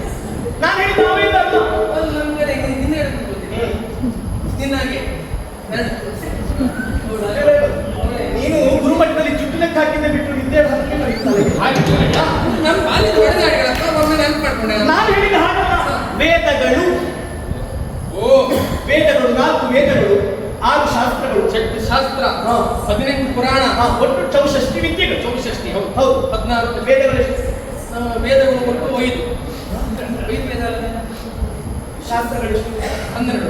ನಾನು ಹೇಳಿದ ನಾವೇದ ಅಲ್ಲ ನಮ್ಗೆ ನಿನ್ನಾಗೆ ನೀನು ಗುರುಮಟ್ಟದಲ್ಲಿ ಜುಟ್ಟು ಲೆಕ್ಕ ಹಾಕಿದ್ದೆ ಬಿಟ್ಟು ವಿದ್ಯೆ ನಮ್ಮ ಬಾಲ್ಯದ ಒಡೆದಾಡಿಗಳತ್ತ ಒಮ್ಮೆ ನೆನಪು ಮಾಡ್ಕೊಂಡೆ. ನಾನು ಹೇಳಿದ ಹಾಗಲ್ಲ. ವೇದಗಳು, ವೇದಗಳು 4 ವೇದಗಳು, 6 ಶಾಸ್ತ್ರಗಳು, 8 ಶಾಸ್ತ್ರ, 18 ಪುರಾಣ, ಒಟ್ಟು 64 ವಿದ್ಯೆಗಳು. 64 ಹೌದು 16 ವೇದಗಳು. ವೇದಗಳು ಒಟ್ಟು 5 ವೇದ ಶಾಸ್ತ್ರಗಳು 12.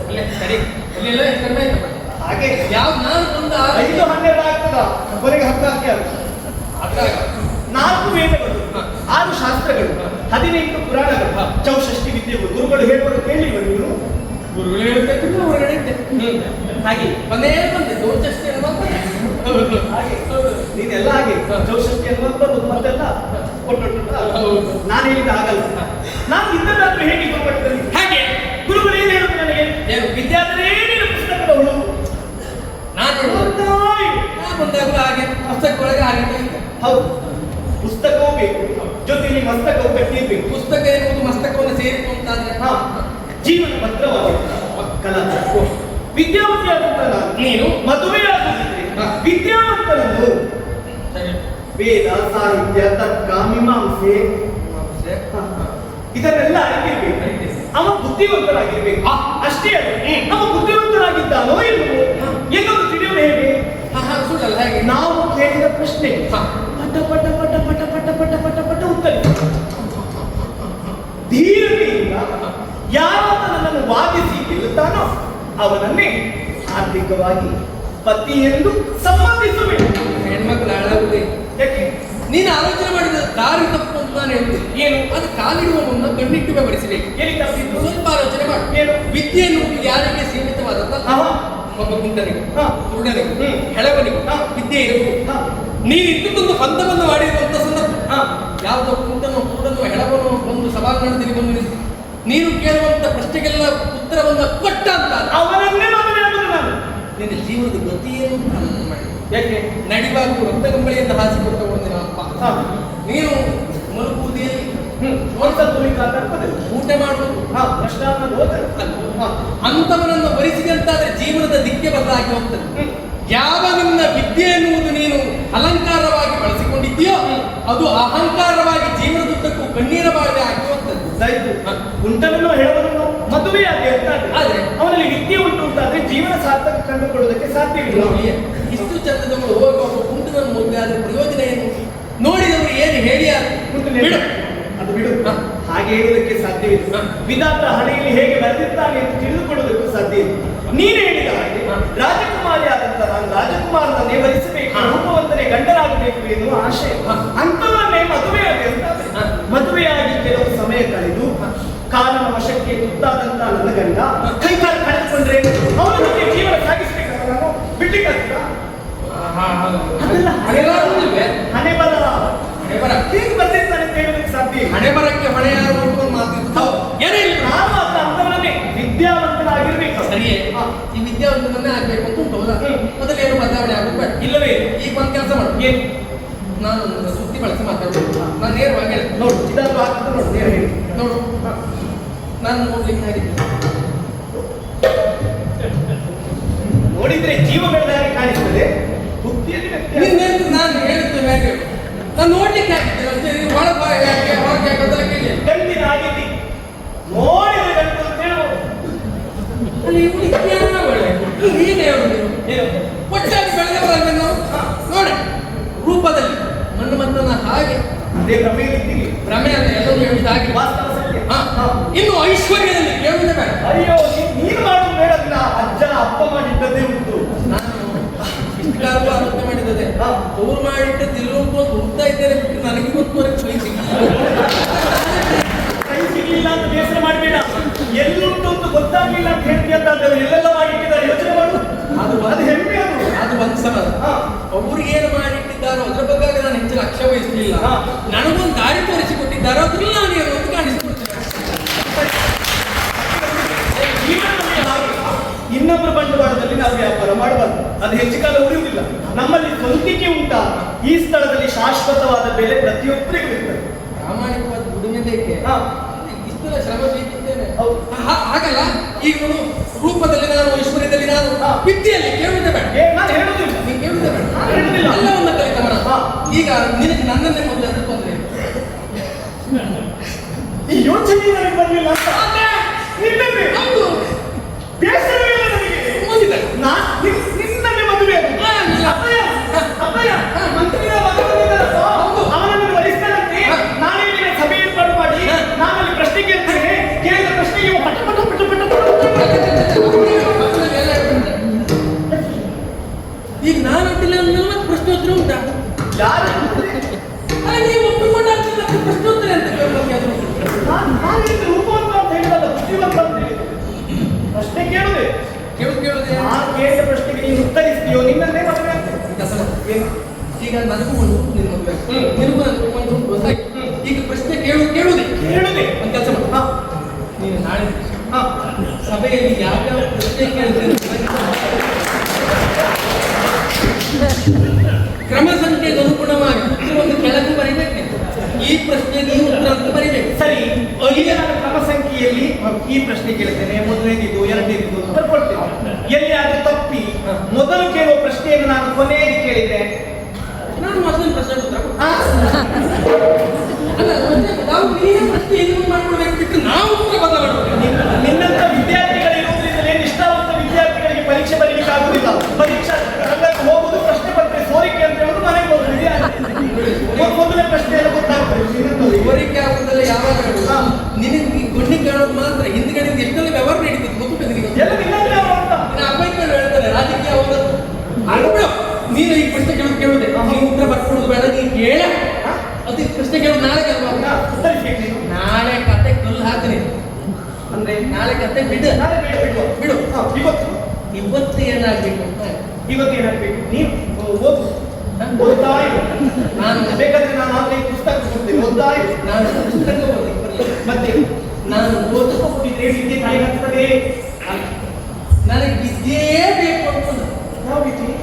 ಅಲ್ಲೇ ಸರಿ ಅಲ್ಲೆಲ್ಲ ಕಡಿಮೆ ಆಯ್ತಪ್ಪ. ಹಾಗೆ ಯಾವ ನಾನು ಒಂದು 5 12 ಆಗ್ತದ ಕೊನೆಗೆ 10 ಆಗ್ತದೆ. 4 ವೇದಗಳು, 6 ಶಾಸ್ತ್ರಗಳು, 18 ಪುರಾಣಗಳು, 64 ವಿದ್ಯೆಗಳು. ಗುರುಗಳು ಹೇಳುವುದು ಕೇಳಿವ ನೀನು? ಗುರುಗಳು ಹೇಳಬೇಕು ಹೊರಗಡೆ ಇದ್ದೆ. ಹಾಗೆ ಮನೆ ಬಂದೆ ದೋಚಷ್ಟೇ ಹಾಗೆ ನೀನೆಲ್ಲ ಹಾಗೆ 64 ಅನ್ನುವಂಥದ್ದು ಮತ್ತೆಲ್ಲ ಕೊಟ್ಟು ನಾನು ಹೇಳಿದ ಆಗಲ್ಲ. ನಾನು ಇದ್ದದಾದ್ರೂ ಹೇಗೆ ಗುರುಮಟ್ಟದಲ್ಲಿ ಹಾಗೆ ಗುರುಗಳು ಏನು ಹೇಳುದು ನನಗೆ? ವಿದ್ಯಾರ್ಥಿ ನೀನು ಪುಸ್ತಕದವಳು. ನಾನು ಬಂದಾಗಲೂ ಹಾಗೆ ಪುಸ್ತಕದೊಳಗೆ ಹಾಗೆ ಹೌದು, ಪುಸ್ತಕವೂ ಬೇಕು, ಜೊತೆಯಲ್ಲಿ ಮಸ್ತಕವು ಕಟ್ಟಿರ್ಬೇಕು. ಪುಸ್ತಕ ಎನ್ನುವುದು ಮಸ್ತಕವನ್ನು ಸೇರಿತು ಅಂತಾದ್ರೆ ಜೀವನ ಭದ್ರವಾಗಿದೆ. ವಿದ್ಯಾವಂತಿಯಾದಂತ ನೀನು ಮದುವೆಯಾಗುತ್ತಿದ್ರೆ ವಿದ್ಯಾವಂತನನ್ನು ವೇದ, ಸಾಹಿತ್ಯ, ತರ್ಕ, ಮೀಮಾಂಸೆ ಇದನ್ನೆಲ್ಲ ಅರಿತಿರ್ಬೇಕು. ಅವ ಬುದ್ಧಿವಂತರಾಗಿರ್ಬೇಕು. ಅಷ್ಟೇ ಅಲ್ಲ, ಅವ ಬುದ್ಧಿವಂತರಾಗಿದ್ದಾನೋ ಇಲ್ಲವೋ ಎನ್ನುವುದು ತಿಳಿಯುವುದು ಹೇಗೆ? ಸುಳ್ಳಲ್ಲ ಹೇಗೆ? ನಾವು ಕೇಳಿದ ಪ್ರಶ್ನೆ ಪಟ ಪಟ ಪಟ ಪಟ ಪಟ ಪಟ ಪಟ ಪಟ ಉತ್ತರಿಸ ಧೀರತೆಯಿಂದ ಯಾವತ್ತ ನನ್ನನ್ನು ವಾದಿಸಿ ಗೆಲ್ಲುತ್ತಾನೋ ಅವನನ್ನೇ ಆರ್ಥಿಕವಾಗಿ ಪತಿ ಎಂದು ಸಂಬಂಧಿಸಬೇಕು. ಹೆಣ್ಮಕ್ಳು ಹಾಳಾಗುದೇ ಯಾಕೆ? ನೀನು ಆಲೋಚನೆ ಮಾಡಿದ ದಾರಿ ತಪ್ಪು ಅಂತ ನಾನು ಹೇಳ್ತೀನಿ. ಏನು ಅದು ಕಾಲಿಡುವ ಮುನ್ನ ಕಣ್ಣಿಟ್ಟು ಬೆವರಿಸಬೇಕು. ಎಲ್ಲಿ ತಪ್ಪಿದ್ದು? ಸ್ವಲ್ಪ ಆಲೋಚನೆ ಮಾಡಿ. ಏನು? ವಿದ್ಯೆ ಎನ್ನುವುದು ಯಾರಿಗೆ ಸೀಮಿತವಾದಂತ ಒಬ್ಬ ಕುಂಟನಿಗೆ, ಕುರುಡನಿಗೆ, ಹೆಳವನಿಗೆ ವಿದ್ಯೆ ಇರಬೇಕು. ನೀನು ಇದ್ದೊಂದು ಪಂಥವನ್ನು ಮಾಡಿರುವಂತ ಸಂದರ್ಭ ಯಾವುದೋ ಕುಂಟನೋ ಕುರುಡನೋ ಹೆಳವನೋ ಒಂದು ಸಭಾಂಗಣದಲ್ಲಿ ಬಂದು ನಿಂತು ನೀನು ಕೇಳುವಂತ ಪ್ರಶ್ನೆಗೆಲ್ಲ ಉತ್ತರವನ್ನು ಕೊಟ್ಟ ಅಂತ ಅವನನ್ನೇ ಮದುವೆ ಆಗುವುದು ನಾನು. ನಿನ್ನ ಜೀವನದ ಗತಿ ಏನು ಅಂತ ಆಲೋಚನೆ ಮಾಡಿ. ಯಾಕೆ? ನಡಿವಾಗ ರಕ್ತಗಂಬಳಿಯಿಂದ ಹಾಸಿಕೊಟ್ಟ ಒಂದು ಅಪ್ಪ, ನೀನು ಮಲಗುವುದೇಲಿ ಊಟ ಮಾಡುವುದು ಅಂತವನನ್ನು ಭರಿಸಿದಂತಾದ್ರೆ ಜೀವನದ ದಿಕ್ಕೆ ಬದಲಾಗಿ ಹೋಗ್ತದೆ. ಯಾವ ನಿನ್ನ ವಿದ್ಯೆ ಎನ್ನುವುದು ನೀನು ಅಲಂಕಾರವಾಗಿ ಬಳಸಿಕೊಂಡಿದ್ದೀಯೋ ಅದು ಅಹಂಕಾರವಾಗಿ ಜೀವನದುದ್ದಕ್ಕೂ ಕಣ್ಣೀರ ಬಾಳೆ ಆಗಿ ಹೋಗ್ತದೆ. ಉಂಟನನ್ನು ಹೇಳುವುದನ್ನು ಮದುವೆಯಾಗಿ ಆದ್ರೆ ಅವನಲ್ಲಿ ವಿದ್ಯೆ ಉಂಟು ಅಂತಾದ್ರೆ ಜೀವನ ಸಾರ್ಥಕ ಕಂಡುಕೊಳ್ಳುವುದಕ್ಕೆ ಸಾಧ್ಯವಿಲ್ಲ. ಇಷ್ಟು ಚಂದದವರು ಹೋಗುವ ಕುಂಟನನ್ನು ಮದುವೆ ಆದ್ರೆ ಪ್ರಯೋಜನ ಏನು? ನೋಡಿದವರು ಏನು ಹೇಳಿ ಬಿಡು, ಅದು ಬಿಡು. ಹಾಗೆ ಹೇಳುವುದಕ್ಕೆ ಸಾಧ್ಯವಿಲ್ಲ. ವಿಧಾತ ಹಣೆಯಲ್ಲಿ ಹೇಗೆ ಬರೆದಿದ್ದಾನೆ ಅಂತ ತಿಳಿದುಕೊಳ್ಳುವುದಕ್ಕೂ ಸಾಧ್ಯ ಇಲ್ಲ. ನೀನು ಹೇಳಿದ ಹಾಗೆ ರಾಜಕುಮಾರಿ ಆದಂತ ನಾನು ರಾಜಕುಮಾರನನ್ನೇ ವರಿಸಬೇಕು, ರೂಪವಂತನೇ ಗಂಡರಾಗಬೇಕು ಎನ್ನುವ ಆಶಯ. ಅಂತವನ್ನೇ ಮದುವೆಯಾಗಿ ಮದುವೆಯಾಗಿ ಕೆಲವು ಸಮಯ ಕಳೆದು ಕಾಲನ ವಶಕ್ಕೆ ತುತ್ತಾದಂತ ನನ್ನ ಗಂಡ ಕೈಕಾಲ ಕಳೆದುಕೊಂಡ್ರೆ ಅವನ ಜೊತೆ ಜೀವನ ಸಾಗಿಸಬೇಕಲ್ಲ, ನಾನು ಬಿಡ್ಲಿಕ್ಕಾಗ್ತದ? ಹಣೆ ಬರ ಹೇಗೆ ಬರ್ತಿರ್ತಾನೆ ಅಂತ ಹೇಳೋದಕ್ಕೆ ಸಾಧ್ಯ. ಹಣೆ ಬರಕ್ಕೆ ಹೊಣೆ ಮಾತಿರ್ತಾವ ಏನೇ ಇಲ್ಲ. ನಾನು ಅಂತ ಅಂತವನ್ನೇ ವಿದ್ಯಾವಂತನಾಗಿರ್ಬೇಕು. ಸರಿಯೇ, ಈ ವಿದ್ಯಾವಂತನನ್ನೇ ಆಗ್ಬೇಕು ಅಂತ ಉಂಟು. ಮೊದಲೇನು ಬದಲಾವಣೆ ಆಗುತ್ತೆ ಇಲ್ಲವೇ? ಈಗ ಒಂದು ಕೆಲಸ ಮಾಡು, ಏನು ನಾನು ಸುದ್ದಿ ಬಳಸಿ ಮಾತಾಡ್ಬೇಕು. ನಾನು ನೇರವಾಗಿ ಹೇಳಿ ನೋಡು, ಇದಾದ್ರೂ ಆಗ್ತದೆ ನೋಡು, ನೇರ ಹೇಳಿ ನೋಡು. ನಾನು ನೋಡ್ಲಿಕ್ಕೆ ಹೇಳಿದ್ದೆ, ನೋಡಿದ್ರೆ ಜೀವ ಬೆಳೆದಾಗೆ ಕಾಣಿಸ್ತದೆ, ಬುದ್ಧಿಯಲ್ಲಿ ನಾನು ಹೇಳಿದ್ದು ಹೇಗೆ? ನಾನು ನೋಡ್ಲಿಕ್ಕೆ ಆಗಿದ್ದೇನೆ ಒಳಗೆ ಗಂಡಿನ ಆಗಿದ್ದಿ ನೋಡಿದ್ರೆ ಗಂಟು ಅಂತ ಹೇಳ್ಬೋದು. ಒಟ್ಟಾಗಿ ಬೆಳೆದವರನ್ನ ಅದೇ ಭ್ರಮೆಯಲ್ಲಿದ್ದೀರಿ. ಭ್ರಮೆ ಅಲ್ಲ, ಎಲ್ಲರೂ ಹೇಳಿದಾಗಿ ವಾಸ್ತವ ಸತ್ಯ. ಇನ್ನು ಐಶ್ವರ್ಯದಲ್ಲಿ ಕೇಳುವುದೇ ಬೇಡ. ಅಯ್ಯೋ ನೀನು ಮಾಡುದು ಬೇಡದಿಲ್ಲ, ಅಜ್ಜನ ಅಪ್ಪ ಮಾಡಿದ್ದದೇ ಉಂಟು. ನಾನು ಇಷ್ಟಕಾಲ ಆಲೋಚನೆ ಮಾಡಿದ್ದದೆ, ಅವ್ರು ಮಾಡಿದ್ದ ತಿರುವುಂಟು ಅಂತ ಹುಡ್ತಾ ಇದ್ದೇನೆ ಬಿಟ್ಟು ನನಗೆ ಗೊತ್ತುವರೆಗೆ ಕೈ ಕೈ ಸಿಗ್ಲಿಲ್ಲ ಅಂತ ಬೇಸರ ಮಾಡಬೇಡ. ಎಲ್ಲುಂಟು ಅಂತ ಗೊತ್ತಾಗ್ಲಿಲ್ಲ ಅಂತ ಹೇಳ್ತಿ ಅಂತ ಎಲ್ಲೆಲ್ಲ ಮಾಡಿಟ್ಟಿದ್ದಾರೆ ಯೋಚನೆ ಮಾಡು. ಅದು ಹೆಮ್ಮೆ ಅದು. ಅದು ಒಂದು ಸಮಾನ. ಅವ್ರಿಗೆ ಏನು ಮಾಡಿಟ್ಟಿದ್ದಾರೋ ಅದ್ರ ಬಗ್ಗೆ ನಾನು ಹೆಚ್ಚು ಲಕ್ಷ್ಯ ವಹಿಸಲಿಲ್ಲ. ನನಗೊಂದು ದಾರಿ ತೋರಿಸಿಕೊಟ್ಟಿದ್ದಾರೋ ಅದ್ರಲ್ಲಿ ನಾನು ಏನು ಅಂತ ಕಾಣಿಸ್ಕೊಳ್ತೇನೆ. ಇನ್ನೊಬ್ಬರ ಬಂಡವಾಳದಲ್ಲಿ ನಾವು ವ್ಯಾಪಾರ ಮಾಡಬಾರ್ದು, ಅದು ಹೆಚ್ಚು ಕಾಲ ಉಳಿಯುವುದಿಲ್ಲ. ನಮ್ಮಲ್ಲಿ ಸ್ವಂತಿಕೆ ಉಂಟಾ, ಈ ಸ್ಥಳದಲ್ಲಿ ಶಾಶ್ವತವಾದ ಬೆಲೆ ಪ್ರತಿಯೊಬ್ಬರಿಗೂ ಇರ್ತದೆ. ಪ್ರಾಮಾಣಿಕವಾದ ದುಡಿಮೆ ಬೇಕೆ, ಇಷ್ಟೆಲ್ಲ ಶ್ರಮ ಬೇಕಿದ್ದೇನೆ. ಹಾಗಲ್ಲ, ಈಗ ನಾನು ರೂಪದಲ್ಲಿ ನಾನು, ಐಶ್ವರ್ಯದಲ್ಲಿ ನಾನು, ವಿದ್ಯೆಯಲ್ಲಿ ಕೇಳುವುದೇ ಬೇಡ. ನಾನು ಹೇಳುವುದಿಲ್ಲ, ನೀನು ಕೇಳುವುದೇ ಬೇಡ, ಹೇಳುವುದಿಲ್ಲ. ಎಲ್ಲವನ್ನ ಕಲಿತವನ. ಈಗ ನಿನಗೆ ನನ್ನನ್ನೇ ಮೊದಲು ಅಂತ ತೊಂದರೆ ಈ ಯೋಚನೆ ನನಗೆ ಬರಲಿಲ್ಲ ಅಂತ ನಿನ್ನನ್ನೇ ಹೌದು ಬೇಸರವಿಲ್ಲ ನನಗೆ. ನಿನ್ನನ್ನೇ ಮದುವೆ ಮಂತ್ರಿಯ ಅವನನ್ನು ವರಿಸ್ತಾನಂತೆ. ನಾನೇ ನಿನ್ನ ಸಭೆ ಏರ್ಪಾಡು ಮಾಡಿ ನಾನಲ್ಲಿ ಪ್ರಶ್ನೆ ಕೇಳ್ತೇನೆ. ಕೇಳಿದ ಪ್ರಶ್ನೆ ಇವು ಪಟ ಪಟ ಪಟ ಪಟ ಈಗ ನಾನು ಅಡ್ಡಿಲ್ಲ ಅಂದ್ರೆ ಮತ್ತೆ ಪ್ರಶ್ನೋತ್ತರ ಉಂಟಾ? ಯಾರು ನೀವು ಒಪ್ಪಿಕೊಂಡಾಗ್ತಿಲ್ಲ ಪ್ರಶ್ನೋತ್ತರ ಅಂತ ರೂಪವಂತ ಅಂತ ಹೇಳಿದಲ್ಲ, ಬುದ್ಧಿವಂತ ಅಂತ ಹೇಳಿದ್ರು. ಪ್ರಶ್ನೆ ಕೇಳುದೆ, ಕೇಳುದೇ ಆ ಕೇಳಿದ ಪ್ರಶ್ನೆಗೆ ನೀನು ಉತ್ತರಿಸ್ತೀಯೋ ನಿನ್ನನ್ನೇ ಮದುವೆ ಆಗ್ತದೆ. ಈಗ ನನಗೂ ಒಂದು ನಿನ್ನ ಮದುವೆ, ನಿನಗೂ ಒಂದು ಗೊತ್ತಾಯ್ತು. ಈಗ ಪ್ರಶ್ನೆ ಕೇಳುವುದೇ ಒಂದು ಕೆಲಸ ಮಾಡ. ನೀನು ನಾಳೆ ಸಭೆಯಲ್ಲಿ ಯಾವ್ಯಾವ ಪ್ರಶ್ನೆ ಕೇಳ್ತೇನೆ ಕ್ರಮ ಸಂಖ್ಯೆಗೆ ಅನುಗುಣವಾಗಿ ಒಂದು ಕೆಳಗೂ ಬರೀಬೇಕು. ಈ ಪ್ರಶ್ನೆಗೆ ಈ ಉತ್ತರ ಅಂತ ಬರೀಬೇಕು. ಸರಿ, ಈಗ ನಾನು ಕ್ರಮ ಸಂಖ್ಯೆಯಲ್ಲಿ ಈ ಪ್ರಶ್ನೆ ಕೇಳ್ತೇನೆ, ಮೊದಲನೇದಿದ್ದು ಎರಡನೇದಿದ್ದು ಉತ್ತರ ಕೊಡ್ತೇನೆ. ಎಲ್ಲಿ ಅದು ತಪ್ಪಿ ಮೊದಲು ಕೇಳುವ ಪ್ರಶ್ನೆಯನ್ನು ನಾನು ಕೊನೆಗೆ ಕೇಳಿದ್ರೆ ನಾನು ಮೊದಲ ಪ್ರಶ್ನೆ ಉತ್ತರ ಅಲ್ಲ, ನಾವು ನೀನೇ ಪ್ರಶ್ನೆ ಏನು ಮಾಡ್ಕೊಳ್ಬೇಕು ಬಿಟ್ಟು ನಾವು ಉತ್ತರ ಬದಲಾವಣೆ. ನಿನ್ನಂತ ವಿದ್ಯಾರ್ಥಿಗಳು ಇರುವುದರಿಂದಲೇ ನಿಷ್ಠಾವಂತ ವಿದ್ಯಾರ್ಥಿಗಳಿಗೆ ಪರೀಕ್ಷೆ ಬರೀಲಿಕ್ಕೆ ಆಗುದಿಲ್ಲ. ಪರೀಕ್ಷಾ ರಂಗಕ್ಕೆ ಹೋಗುದು, ಪ್ರಶ್ನೆ ಪತ್ರಿಕೆ ಸೋರಿಕೆ ಅಂತ ಹೇಳುದು ಮನೆಗೆ ಹೋಗುದು. ಮೊದಲನೇ ಪ್ರಶ್ನೆಯನ್ನು ಗೊತ್ತಾಗ್ತದೆ. ಸೋರಿಕೆ ಆಗುವುದಲ್ಲ ಯಾವಾಗ ನಿನಗೆ ಗುಂಡಿ ಕಾಣೋದು ಮಾತ್ರ, ಹಿಂದ್ಗಡೆ ಎಷ್ಟೆಲ್ಲ ವ್ಯವಹಾರ ನಡೀತದೆ ಗೊತ್ತುಂಟು ನಿನಗೆ. ಎಲ್ಲ ನಿನ್ನಂತೆ ಅಂತ ಅಪಾಯಿಂಟ್ಮೆಂಟ್ ಹೇಳ್ತಾರೆ ರಾಜಕೀಯ ಹೋಗೋದು. ಆಗ್ಬಿಡು, ನೀನು ಈ ಪ್ರಶ್ನೆ ಕೇಳುವುದೇ, ನೀವು ಉತ್ತರ ಬರ್ಕೊಡೋದು ಬೇಡ, ನೀನು ಕೇಳ. ಅದು ಪ್ರಶ್ನೆ ಕೇಳೋದು ನಾಳೆ ಅಲ್ವಾ? ಉತ್ತರಿಸ್ಬೇಕು ನೀನು. ನಾಳೆ ಕತೆ ಕಲ್ಲು ಹಾಕ್ತೀನಿ ಅಂದ್ರೆ ನಾಳೆ ಕತೆ ಬಿಡು. ನಾಳೆ ಬಿಡು ಬಿಡು. ಇವತ್ತು ಏನಾಗ್ಬೇಕು ಅಂತ ಇವತ್ತು ಏನಾಗ್ಬೇಕು? ನೀವು ಓದು, ಓದ್ತಾ ಇರು. ನಾನು ಬೇಕಾದ್ರೆ ನಾನು 4-5 ಪುಸ್ತಕ ಕೊಡ್ತೀನಿ, ಓದ್ತಾ ಇರು. ನಾನು ಪುಸ್ತಕ ಓದಲಿಕ್ಕೆ ಬರಲಿಲ್ಲ, ಮತ್ತೆ ನಾನು ಓದಿದ್ರೆ ವಿದ್ಯೆ ಏನಾಗ್ತದೆ? ನನಗೆ ವಿದ್ಯೆಯೇ ಬೇಕು ಅಂತ. ಯಾವ ವಿದ್ಯೆ?